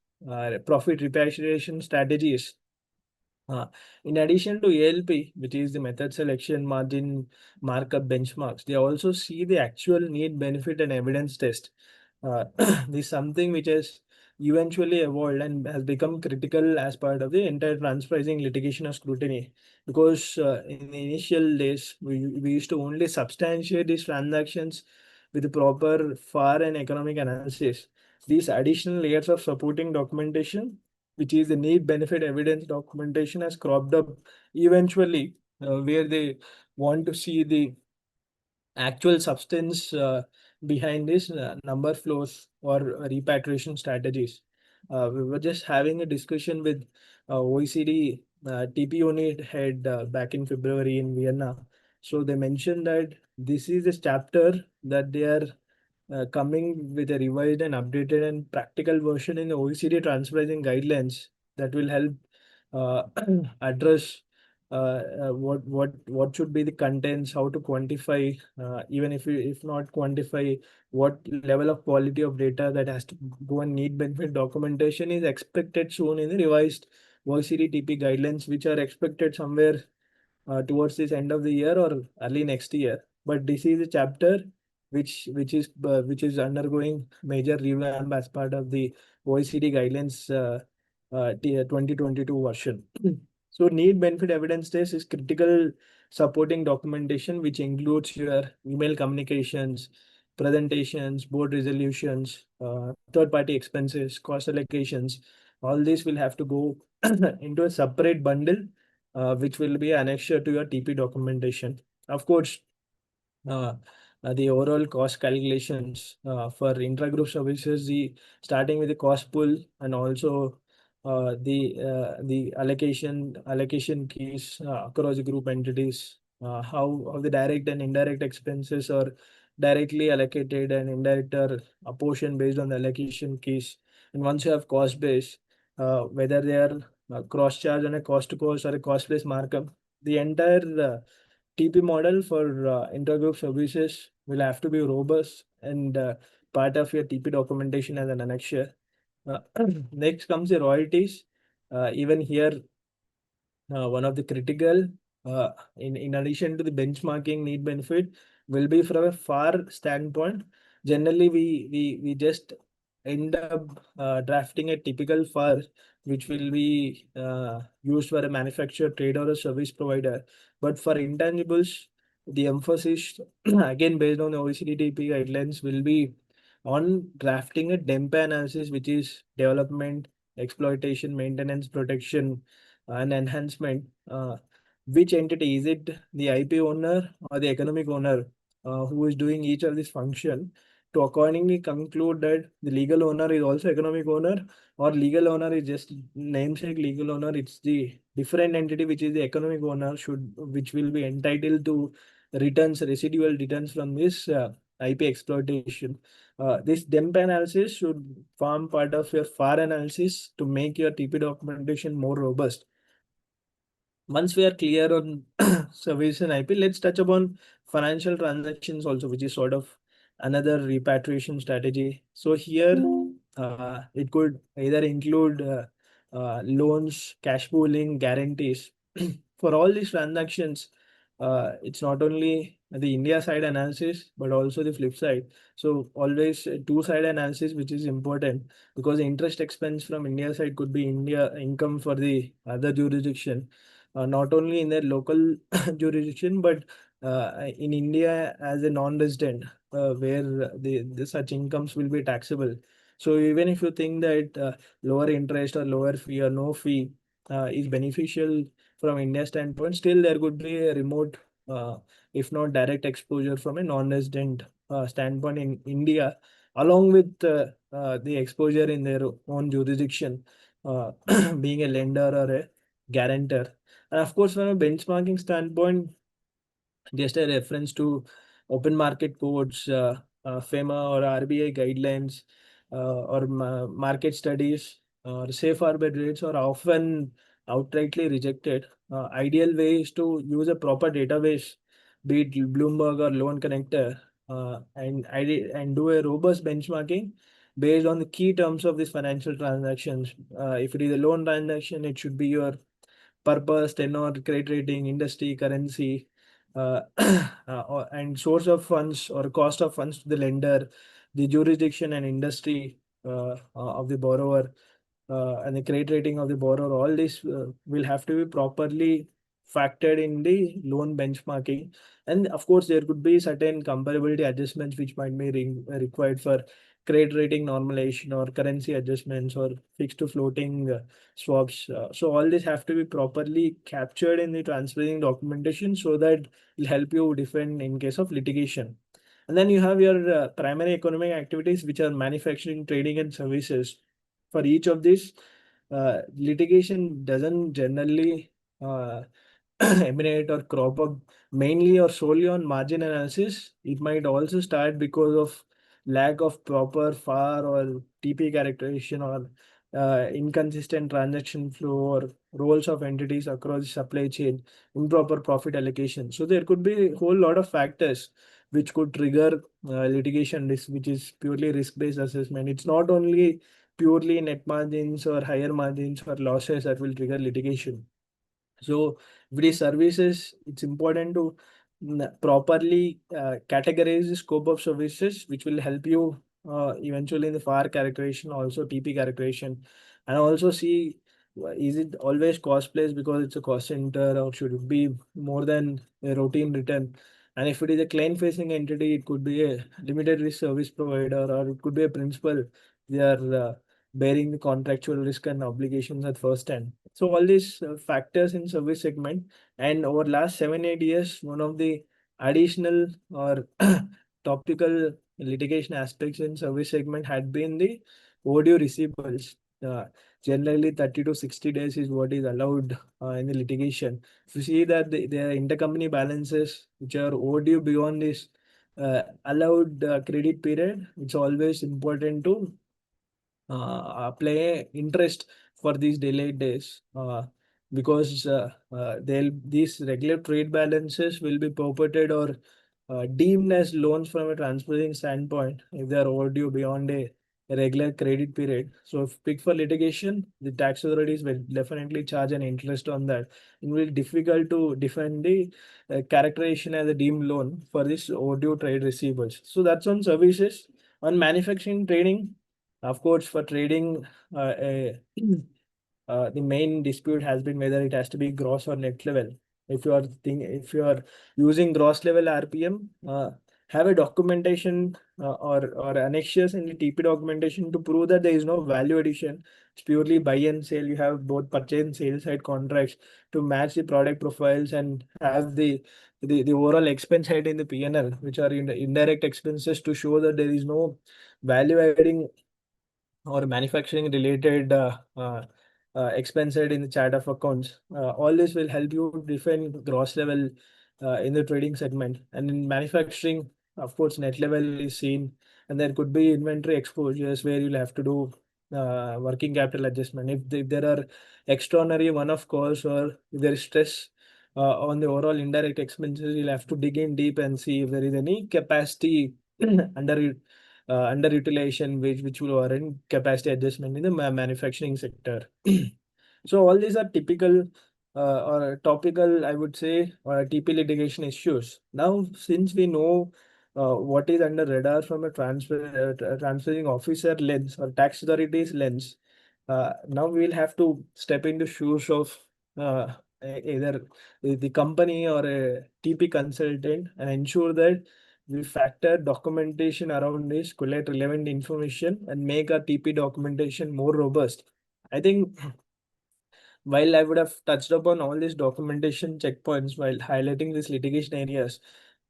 profit repatriation strategies. In addition to ALP, which is the method selection, margin, markup, benchmarks, they also see the actual need, benefit, and evidence test. This is something which has eventually evolved and has become critical as part of the entire transpricing litigation or scrutiny. Because in the initial days, we used to only substantiate these transactions with the proper FAR and economic analysis. These additional layers of supporting documentation, which is the need, benefit, evidence documentation, has cropped up eventually where they want to see the actual substance behind this number flows or repatriation strategies. We were just having a discussion with OECD TP unit head back in February in Vienna. So they mentioned that this is a chapter that they are coming with a revised and updated and practical version in the OECD transfer pricing guidelines that will help uh, address what should be the contents, how to quantify, even if not quantify, what level of quality of data that has to go and need benefit documentation is expected soon in the revised OECD TP guidelines, which are expected somewhere towards this end of the year or early next year. But this is a chapter which is undergoing major revamp as part of the OECD guidelines 2022 version. So need benefit evidence test is critical supporting documentation, which includes your email communications, presentations, board resolutions, third party expenses, cost allocations. All these will have to go into a separate bundle which will be annexed to your TP documentation. Of course, uh, the overall cost calculations for intragroup services, the starting with the cost pool and also the allocation keys across the group entities, how the direct and indirect expenses are directly allocated and indirect are apportioned based on the allocation keys. And once you have cost base, whether they are cross charge on a cost to cost or a cost based markup, the entire TP model for intergroup services will have to be robust and part of your TP documentation as an annexure. Uh, Next comes the royalties. Even here, one of the critical, in addition to the benchmarking need benefit, will be from a FAR standpoint. Generally, we just end up drafting a typical FAR, which will be used for a manufacturer, trade, or a service provider. But for intangibles, the emphasis, again based on the OECD TP guidelines, will be on drafting a DEMPA analysis, which is development, exploitation, maintenance, protection, and enhancement. Which entity is it, the IP owner or the economic owner, who is doing each of this function, to accordingly conclude that the legal owner is also economic owner, or legal owner is just namesake legal owner. It's the different entity which is the economic owner which will be entitled to returns, residual returns from this IP exploitation. This DEMP analysis should form part of your FAR analysis to make your TP documentation more robust. Once we are clear on service and IP, let's touch upon financial transactions also, which is sort of another repatriation strategy. So here, it could either include loans, cash pooling, guarantees. For all these transactions, it's not only the India side analysis, but also the flip side. So always two-side analysis, which is important because interest expense from India side could be India income for the other jurisdiction, not only in their local jurisdiction, but in India as a non-resident, where the such incomes will be taxable. So even if you think that lower interest or lower fee or no fee is beneficial from India standpoint, still there could be a remote, uh, if not direct exposure from a non-resident standpoint in India, along with the exposure in their own jurisdiction, being a lender or a guarantor. And of course, from a benchmarking standpoint, just a reference to open market codes, FEMA or RBI guidelines, or market studies, or safe harbor rates are often outrightly rejected. Ideal way is to use a proper database, be it Bloomberg or Loan Connector, and do a robust benchmarking based on the key terms of these financial transactions. If it is a loan transaction, it should be your purpose, tenor, credit rating, industry, currency, and source of funds or cost of funds to the lender, the jurisdiction and industry of the borrower, and the credit rating of the borrower. All this will have to be properly factored in the loan benchmarking. And of course, there could be certain comparability adjustments which might be required for credit rating normalization or currency adjustments or fixed to floating swaps. So all this have to be properly captured in the transferring documentation so that will help you defend in case of litigation. And then you have your primary economic activities, which are manufacturing, trading, and services. For each of these, litigation doesn't generally emanate or crop up mainly or solely on margin analysis. It might also start because of lack of proper FAR or TP characterization, or inconsistent transaction flow, or roles of entities across the supply chain, improper profit allocation. So there could be a whole lot of factors which could trigger litigation risk, which is purely risk-based assessment. It's not only purely net margins or higher margins or losses that will trigger litigation. So with these services, it's important to properly categorize the scope of services, which will help you eventually in the FAR characterization, also TP characterization, and also see is it always cost plus because it's a cost center, or should it be more than a routine return? And if it is a client facing entity, it could be a limited risk service provider, or it could be a principal. They are bearing the contractual risk and obligations at first hand. So all these factors in service segment, and over last 7 8 years, one of the additional or topical litigation aspects in service segment had been the overdue receivables. Uh, Generally, 30 to 60 days is what is allowed in the litigation. If you see that there are intercompany balances which are overdue beyond this allowed credit period, it's always important to apply interest for these delayed days, because they'll these regular trade balances will be purported or deemed as loans from a transferring standpoint if they are overdue beyond a regular credit period. So if picked for litigation, the tax authorities will definitely charge an interest on that. It will be difficult to defend the characterization as a deemed loan for this overdue trade receivables. So that's on services. On manufacturing trading, of course, for trading, the main dispute has been whether it has to be gross or net level. If you are using gross level RPM, have a documentation or annexures in the TP documentation to prove that there is no value addition. It's purely buy and sale. You have both purchase and sale side contracts to match the product profiles and have the overall expense side in the P&L, which are in the indirect expenses, to show that there is no value adding or manufacturing related expense side in the chart of accounts. All this will help you define gross level in the trading segment. And in manufacturing, of course, net level is seen, and there could be inventory exposures where you'll have to do working capital adjustment. If there are extraordinary one-off costs, or if there is stress on the overall indirect expenses, you'll have to dig in deep and see if there is any capacity under underutilization, which will warrant capacity adjustment in the manufacturing sector. So all these are typical or topical, I would say, TP litigation issues. Now, since we know what is under radar from a transferring officer lens or tax authorities lens, now we'll have to step into shoes of either the company or a TP consultant and ensure that we factor documentation around this, collect relevant information, and make our TP documentation more robust. I think while I would have touched upon all these documentation checkpoints while highlighting these litigation areas,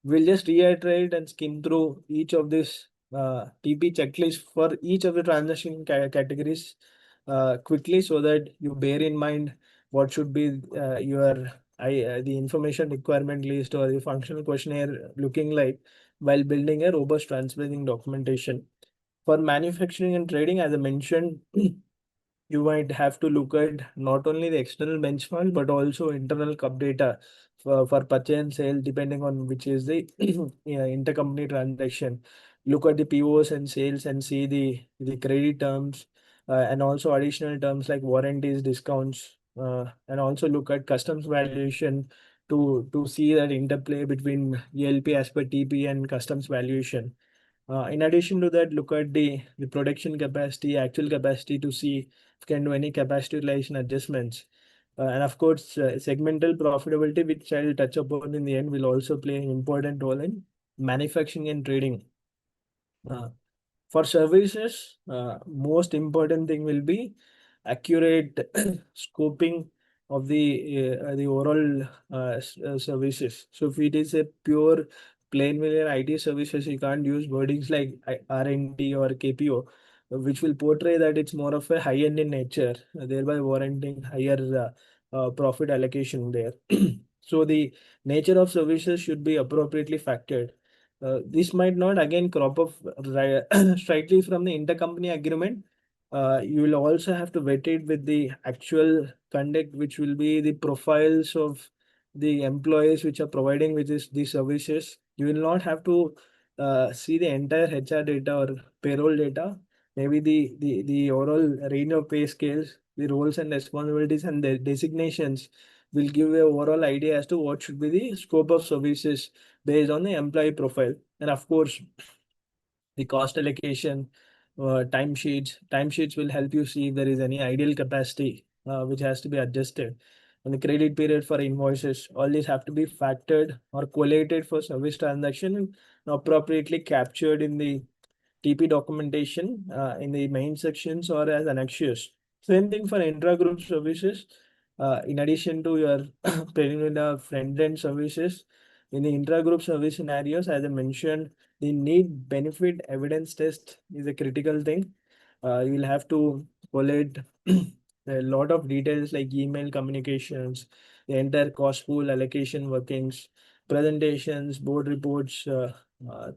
we'll just reiterate and skim through each of these TP checklists for each of the transaction categories quickly, so that you bear in mind what should be the information requirement list or the functional questionnaire looking like while building a robust transferring documentation. For manufacturing and trading, as I mentioned, you might have to look at not only the external benchmark but also internal cup data for purchase and sale, depending on which is the intercompany transaction. Look at the POs and sales and see the credit terms and also additional terms like warranties, discounts, and also look at customs valuation to see that interplay between ELP as per TP and customs valuation. In addition to that, look at the production capacity, actual capacity, to see if can do any capacity utilization adjustments. And of course, segmental profitability, which I'll touch upon in the end, will also play an important role in manufacturing and trading. Uh, for services, most important thing will be accurate scoping of the overall services. So if it is a pure plain vanilla IT services, you can't use wordings like R&D or KPO, which will portray that it's more of a high-end in nature, thereby warranting higher profit allocation there. So the nature of services should be appropriately factored. This might not again crop up strictly from the intercompany agreement. You will also have to vet it with the actual conduct, which will be the profiles of the employees which are providing with these services. You will not have to see the entire HR data or payroll data. Maybe the overall range of pay scales, the roles and responsibilities and the designations will give a overall idea as to what should be the scope of services based on the employee profile. And of course, the cost allocation, timesheets will help you see if there is any ideal capacity which has to be adjusted. And the credit period for invoices, all these have to be factored or collated for service transaction and appropriately captured in the TP documentation in the main sections or as annexures. Same thing for intra-group services. In addition to your preliminary front-end services, in the intra-group service scenarios, as I mentioned, the need benefit evidence test is a critical thing. You will have to collate a lot of details like email communications, the entire cost pool allocation workings, presentations, board reports,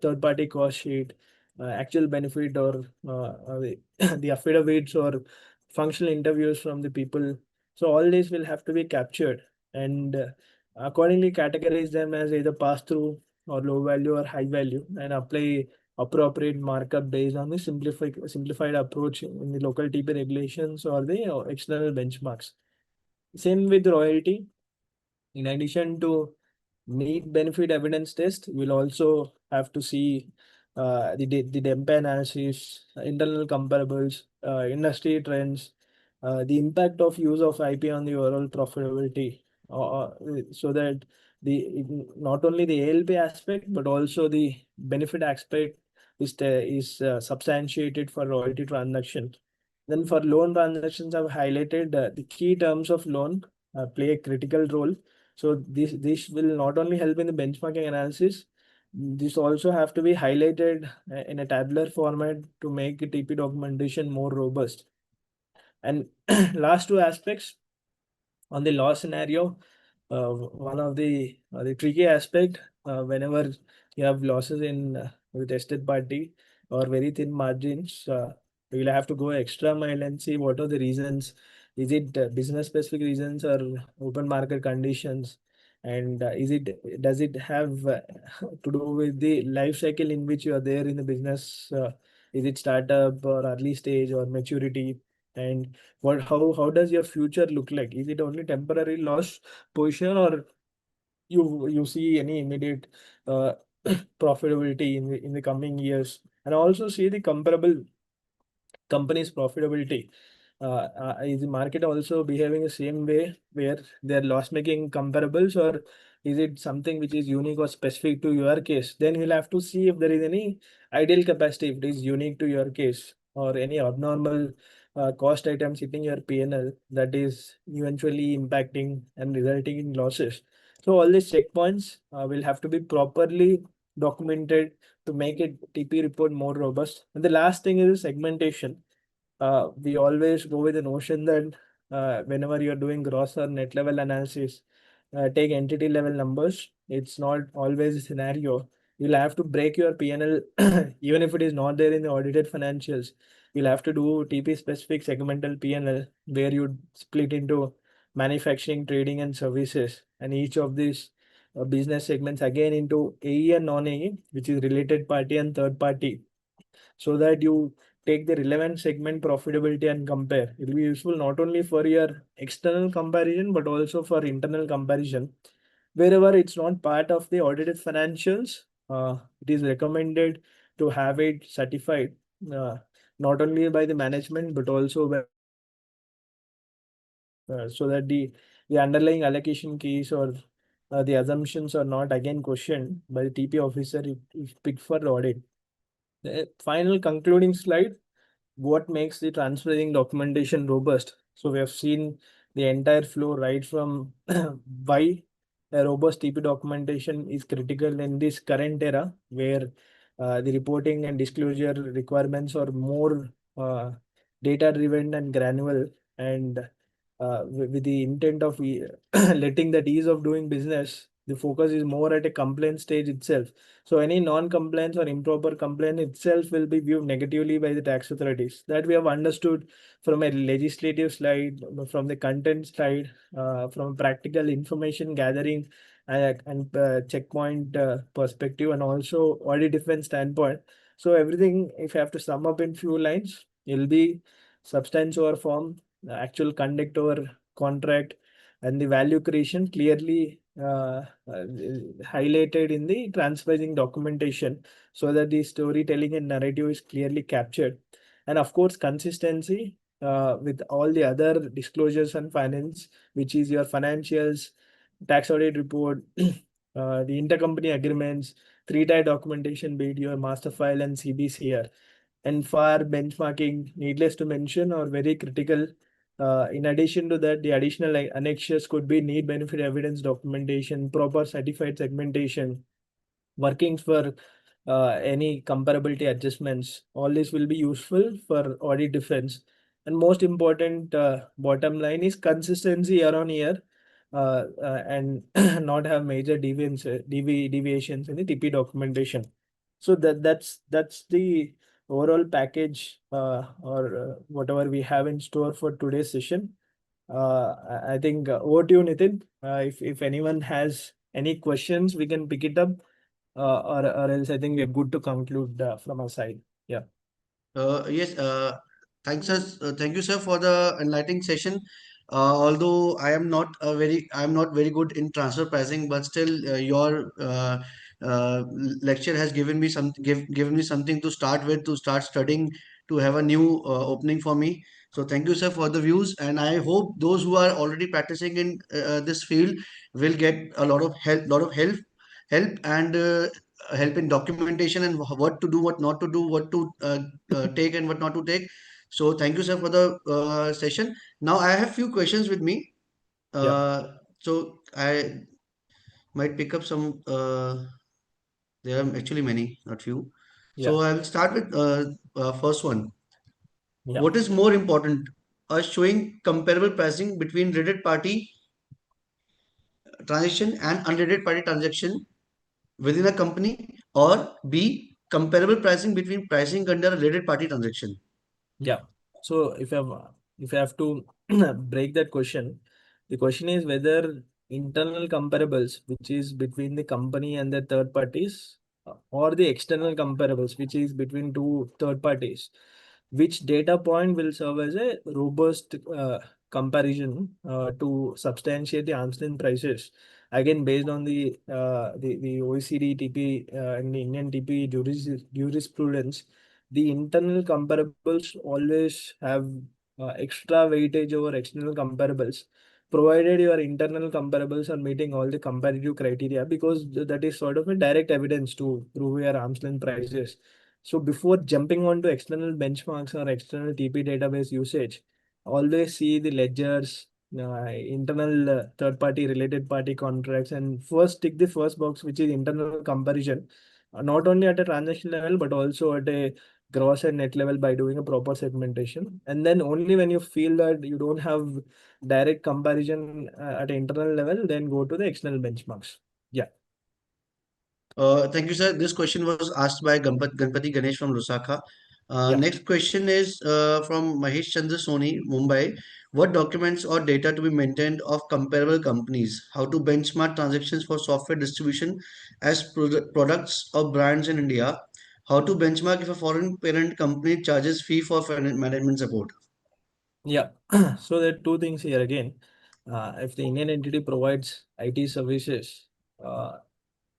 third-party cost sheet, actual benefit or the affidavits or functional interviews from the people. So all this will have to be captured and accordingly categorize them as either pass-through or low value or high value and apply appropriate markup based on the simplified approach in the local TP regulations or the external benchmarks. Same with royalty. In addition to need benefit evidence test, we'll also have to see the DEMPA analysis, internal comparables, industry trends, the impact of use of IP on the overall profitability, so that the not only the ALP aspect but also the benefit aspect is substantiated for royalty transaction. Then for loan transactions, I've highlighted the key terms of loan play a critical role. So this will not only help in the benchmarking analysis, this also have to be highlighted in a tabular format to make the TP documentation more robust. And last two aspects on the loss scenario, one of the tricky aspect whenever you have losses in the tested party or very thin margins, you will have to go extra mile and see what are the reasons. Is it business specific reasons or open market conditions? And does it have to do with the life cycle in which you are there in the business? Is it startup or early stage or maturity? And how does your future look like? Is it only temporary loss position or you see any immediate uh, profitability in the coming years? And also see the comparable company's profitability. Is the market also behaving the same way where they're loss making comparables, or is it something which is unique or specific to your case? Then you'll have to see if there is any ideal capacity, if it is unique to your case, or any abnormal cost items hitting your PNL that is eventually impacting and resulting in losses. So all these checkpoints will have to be properly documented to make it TP report more robust. And the last thing is segmentation. We always go with the notion that whenever you're doing gross or net level analysis, take entity level numbers. It's not always a scenario. You'll have to break your PNL, even if it is not there in the audited financials. You'll have to do TP specific segmental PNL where you split into manufacturing, trading, and services, and each of these business segments again into AE and non-AE, which is related party and third party, so that you take the relevant segment profitability and compare. It will be useful not only for your external comparison, but also for internal comparison. Wherever it's not part of the audited financials, it is recommended to have it certified, not only by the management, but also by, so that the underlying allocation keys or the assumptions are not again questioned by the TP officer if picked for the audit. The final concluding slide, what makes the transferring documentation robust? So we have seen the entire flow right from why a robust TP documentation is critical in this current era where the reporting and disclosure requirements are more data driven and granular, and with the intent of letting that ease of doing business, the focus is more at a complaint stage itself. So any non-compliance or improper complaint itself will be viewed negatively by the tax authorities. That we have understood from a legislative slide, from the content side, from practical information gathering and checkpoint perspective, and also audit defense standpoint. So everything, if you have to sum up in few lines, it'll be substance over form, actual conduct over contract, and the value creation clearly highlighted in the transferring documentation, so that the storytelling and narrative is clearly captured. And of course, consistency with all the other disclosures and finance, which is your financials, tax audit report, the intercompany agreements, three-tier documentation, be it your master file and CBCR. And for benchmarking, needless to mention, are very critical. In addition to that, the additional annexures could be need benefit evidence documentation, proper certified segmentation, workings for any comparability adjustments. All this will be useful for audit defense. And most important, bottom line is consistency year on year, and not have major deviations in the TP documentation. So that's the overall package, or whatever we have in store for today's session. I think over to you, Nitin. If anyone has any questions, we can pick it up, or else I think we're good to conclude from our side. Yeah. Yes, thank you, sir, for the enlightening session. Although I am not very good in transfer pricing, but still, your lecture has given me something to start with, to start studying, to have a new opening for me. So thank you, sir, for the views, and I hope those who are already practicing in this field will get a lot of help and help in documentation and what to do, what not to do, what to take and what not to take. So thank you, sir, for the session. Now I have few questions with me. Yeah. So I might pick up some. There are actually many, not few. So Yeah. I will start with first one. Yeah. What is more important? Showing comparable pricing between related party transaction and unrelated party transaction within a company, or B, comparable pricing between pricing under a related party transaction. Yeah. So if I have to break that question, the question is whether internal comparables, which is between the company and the third parties, or the external comparables, which is between two third parties, which data point will serve as a robust comparison to substantiate the arm's length prices. Again, based on the OECD TP and the Indian TP jurisprudence, the internal comparables always have extra weightage over external comparables, provided your internal comparables are meeting all the comparative criteria, because that is sort of a direct evidence to prove your arm's length prices. So before jumping on to external benchmarks or external TP database usage, always see the ledgers, internal third party related party contracts, and first tick the first box, which is internal comparison, not only at a transaction level but also at a gross and net level by doing a proper segmentation. And then only when you feel that you don't have direct comparison at an internal level, then go to the external benchmarks. Yeah. Thank you, sir. This question was asked by Ganpati Ganesh from Lusaka. Yeah. Next question is from Mahesh Chandra Soni, Mumbai. What documents or data to be maintained of comparable companies? How to benchmark transactions for software distribution as products or brands in India? How to benchmark if a foreign parent company charges fee for management support? Yeah. So there are two things here again. If the Indian entity provides IT services,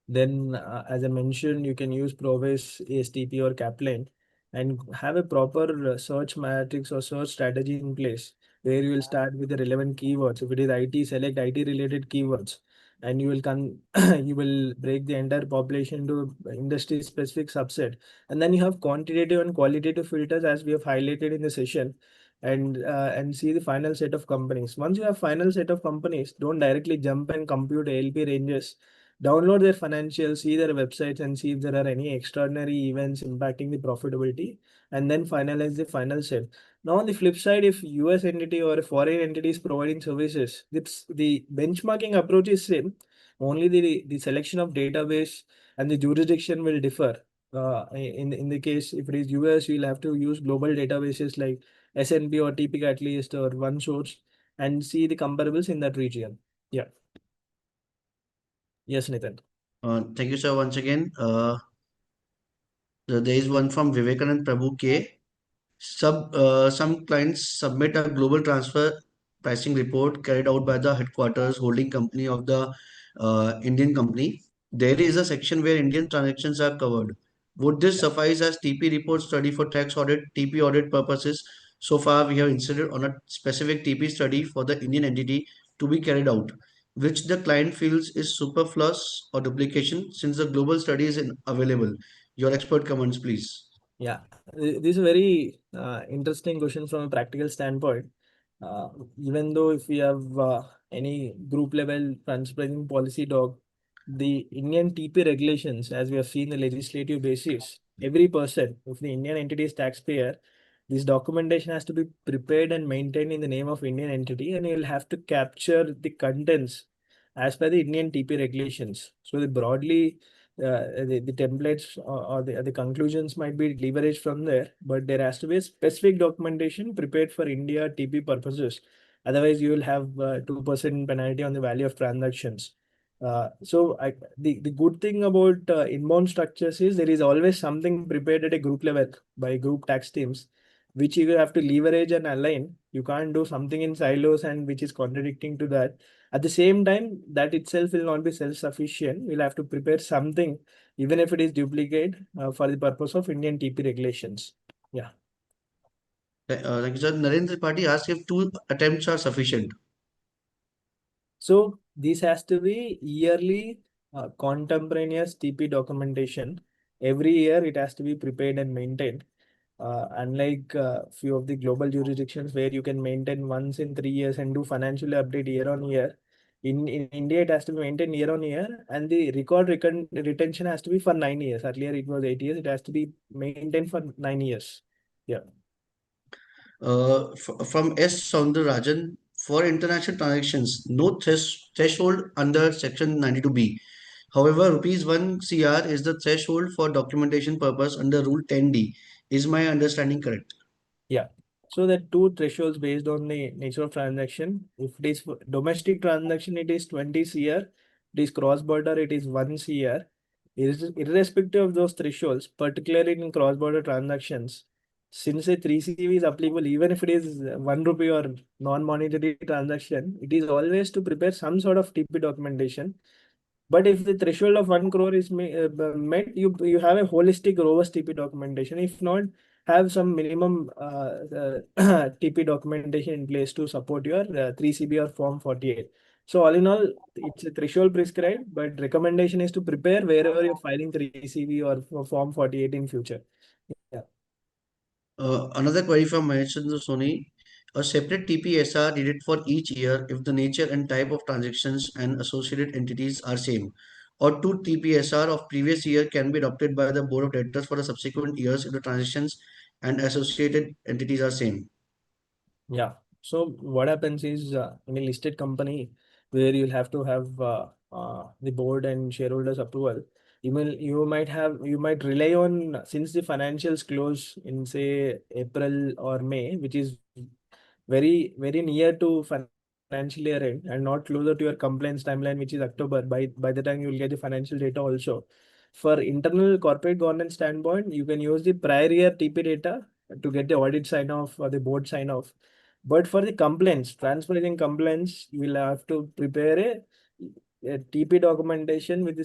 then as I mentioned, you can use Provis, ASTP, or Kaplan, and have a proper search matrix or search strategy in place, where you will start with the relevant keywords. If it is IT, select IT related keywords, and you will you will break the entire population into industry specific subset. And then you have quantitative and qualitative filters, as we have highlighted in the session. and see the final set of companies. Once you have final set of companies, don't directly jump and compute ALP ranges. Download their financials, see their websites, and see if there are any extraordinary events impacting the profitability, and then finalize the final set. Now, on the flip side, if US entity or a foreign entity is providing services, the benchmarking approach is same. Only the selection of database and the jurisdiction will differ. In the case, if it is US, you'll have to use global databases like SNP or TP Catalyst or OneSource and see the comparables in that region. Yeah. Yes, Nitin. Thank you, sir, once again. There is one from Vivekanand Prabhu K. Some clients submit a global transfer pricing report carried out by the headquarters holding company of the Indian company. There is a section where Indian transactions are covered. Would this suffice as TP report study for tax audit, TP audit purposes? So far, we have insisted on a specific TP study for the Indian entity to be carried out, which the client feels is superfluous or duplication since the global study is available. Your expert comments, please. Yeah, this is a very interesting question from a practical standpoint. Uh, Even though if we have any group level transparency policy doc, the Indian TP regulations, as we have seen the legislative basis, every person, if the Indian entity is taxpayer, this documentation has to be prepared and maintained in the name of Indian entity, and you'll have to capture the contents as per the Indian TP regulations. So the broadly the templates or the conclusions might be leveraged from there, but there has to be a specific documentation prepared for India TP purposes. Otherwise, you will have 2% penalty on the value of transactions. The good thing about inbound structures is there is always something prepared at a group level by group tax teams, which you have to leverage and align. You can't do something in silos and which is contradicting to that. At the same time, that itself will not be self-sufficient. We'll have to prepare something, even if it is duplicate, for the purpose of Indian TP regulations. Yeah. Like you said, Narendra Tripathi asked if 2 attempts are sufficient. So this has to be yearly contemporaneous TP documentation. Every year it has to be prepared and maintained. Unlike few of the global jurisdictions where you can maintain once in 3 years and do financial update year on year. In India, it has to be maintained year on year, and the retention has to be for 9 years. Earlier, it was 8 years. It has to be maintained for 9 years. Yeah. From S. Soundararajan, for international transactions, no threshold under Section 92B. However, rupees 1 CR is the threshold for documentation purpose under Rule 10D. Is my understanding correct? Yeah. So there are two thresholds based on the nature of transaction. If it is for domestic transaction, it is 20 CR. It is cross-border, it is 1 CR. Irrespective of those thresholds, particularly in cross-border transactions, since a 3CV is applicable, even if it is 1 rupee or non-monetary transaction, it is always to prepare some sort of TP documentation. But if the threshold of 1 crore is met, you have a holistic, robust TP documentation. If not, have some minimum TP documentation in place to support your 3CB or Form 48. So all in all, it's a threshold prescribed, but recommendation is to prepare wherever you're filing 3CB or Form 48 in future. Yeah. Another query from Maheshchandra Soni. A separate TPSR needed for each year if the nature and type of transactions and associated entities are same. Or two TPSR of previous year can be adopted by the Board of Directors for the subsequent years if the transactions and associated entities are same. Yeah. So what happens is in a listed company where you'll have to have the board and shareholders approval, you might rely on, since the financials close in say April or May, which is very very near to financial year end and not closer to your compliance timeline, which is October. By the time you will get the financial data also. For internal corporate governance standpoint, you can use the prior year TP data to get the audit sign off or the board sign off. But for the complaints, transfer pricing complaints, you will have to prepare a TP documentation with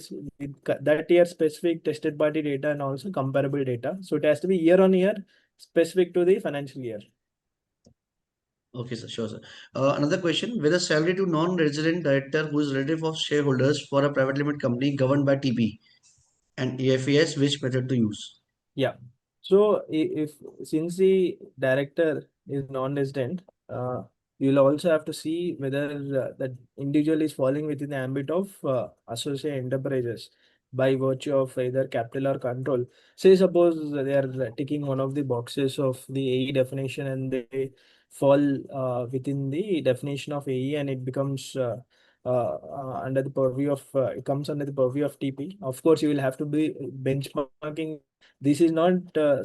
that year specific tested party data and also comparable data. So it has to be year on year specific to the financial year. Okay, sir. Sure, sir. Another question: whether salary to non-resident director who is relative of shareholders for a private limited company governed by TP and AFAS, which method to use? Yeah. So if since the director is non-resident, you'll also have to see whether that individual is falling within the ambit of associate enterprises by virtue of either capital or control. Say suppose they are ticking one of the boxes of the AE definition and they fall within the definition of AE and it becomes under the purview of it comes under the purview of TP. Of course, you will have to be benchmarking. This is not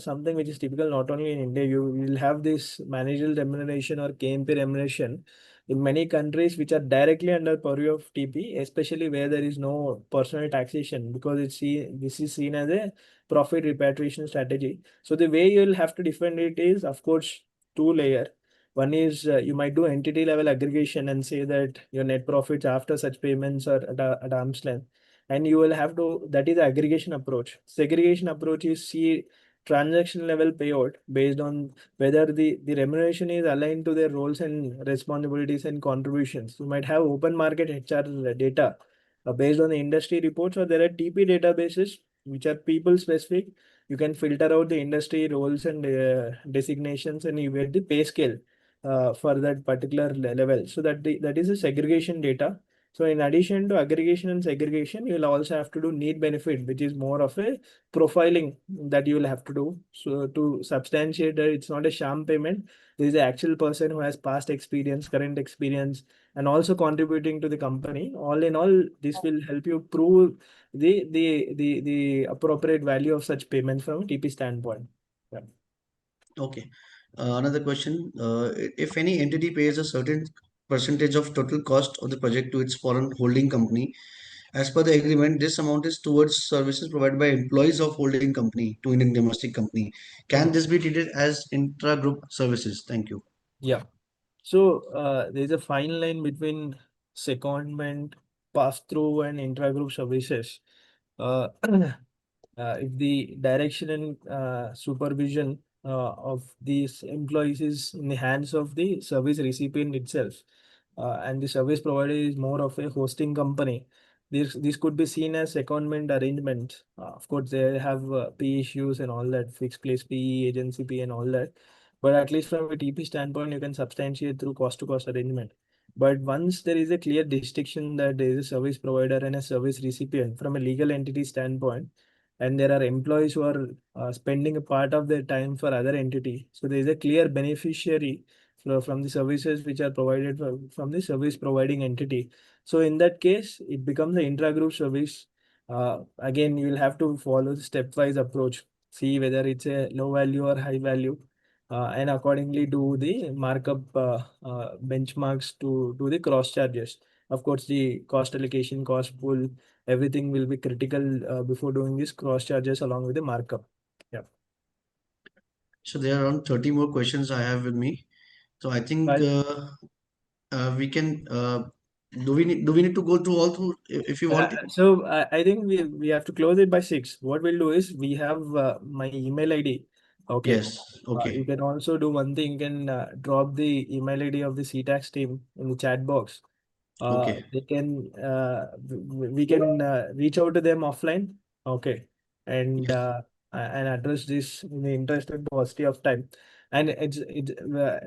something which is typical not only in India. You will have this managerial remuneration or KMP remuneration in many countries which are directly under purview of TP, especially where there is no personal taxation because this is seen as a profit repatriation strategy. So the way you will have to defend it is, of course, two layer. One is you might do entity level aggregation and say that your net profits after such payments are at arm's length, and you will have to, that is the aggregation approach. Segregation approach is see transaction level payout based on whether the remuneration is aligned to their roles and responsibilities and contributions. You might have open market HR data based on the industry reports, or there are TP databases which are people specific. You can filter out the industry roles and designations and you get the pay scale for that particular level. So that is a segregation data. So in addition to aggregation and segregation, you will also have to do need benefit, which is more of a profiling that you will have to do. So to substantiate that it's not a sham payment, there is an actual person who has past experience, current experience, and also contributing to the company. All in all, this will help you prove the appropriate value of such payments from a TP standpoint. Yeah. Okay. Another question. If any entity pays a certain percentage of total cost of the project to its foreign holding company, as per the agreement, this amount is towards services provided by employees of holding company to Indian domestic company. Can this be treated as intra-group services? Thank you. Yeah. So there's a fine line between secondment, pass-through, and intra-group services. If the direction and supervision of these employees is in the hands of the service recipient itself, and the service provider is more of a hosting company, this could be seen as secondment arrangement. Of course, they have P issues and all that, fixed place PE, agency P, and all that. But at least from a TP standpoint, you can substantiate through cost to cost arrangement. But once there is a clear distinction that there is a service provider and a service recipient from a legal entity standpoint, and there are employees who are spending a part of their time for other entity, so there is a clear beneficiary from the services which are provided from the service providing entity. So in that case, it becomes an intra-group service. Again, you will have to follow the stepwise approach, see whether it's a low value or high value, and accordingly do the markup benchmarks to do the cross charges. Of course, the cost allocation, cost pool, everything will be critical before doing these cross charges along with the markup. Yeah. So there are around 30 more questions I have with me. So I think Right. we can. Do we need to go through all through if you want? So I think we have to close it by 6. What we'll do is we have my email ID. Okay. Yes. You Okay. can also do one thing. You can drop the email ID of the CTAX team in the chat box. Okay. They can we can reach out to them offline. Okay. And Yes. and address this in the interest and paucity of time. And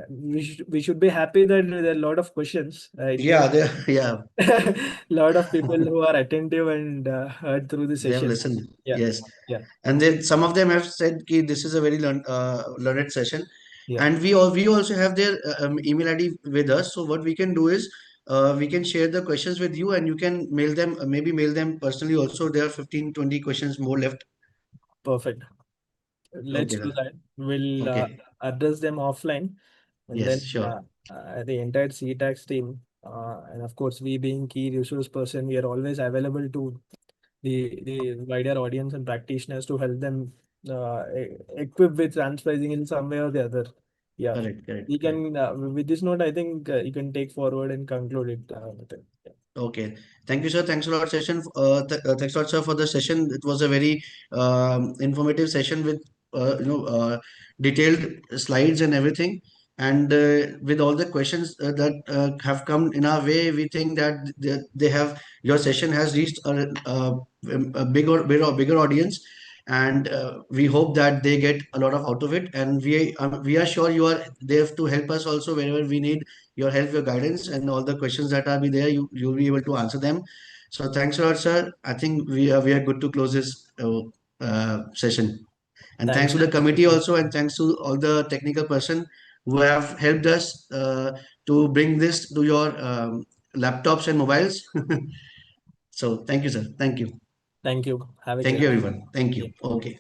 we should be happy that there are a lot of questions. It means Yeah. Yeah. a lot of people who are attentive and heard through the They have session. listened. Yeah, Yes. yeah, And then some of them have said ki this is a very learned session. yeah. And we also have their email ID with us. So what we can do is we can share the questions with you and you can mail them, maybe mail them personally also. There are 15, 20 questions more left. Perfect. Let's Okay, do sir. that. We'll Okay. address them offline, and then Yes, sure. the entire CTAX team, and of course, we being key resource person, we are always available to the wider audience and practitioners to help them equip with transpricing in some way or the other. Yeah, Correct, correct, we correct. can with this note, I think you can take forward and conclude it. Nitin. Yeah. Okay. Thank you, sir. Thanks a lot, session. Thanks a lot, sir, for the session. It was a very informative session with detailed slides and everything. And with all the questions that have come in our way, we think that they have your session has reached a bigger audience. and we hope that they get a lot of out of it. And we are sure you are there to help us also whenever we need your help, your guidance, and all the questions that are be there. You'll be able to answer them. So thanks a lot, sir. I think we are good to close this session. And thanks Thank to you. the committee also, and thanks to all the technical person who have helped us to bring this to your laptops and mobiles. So thank you, sir. Thank you. Thank you. Have a Thank great you, day. everyone. Thank you. Yeah. Okay.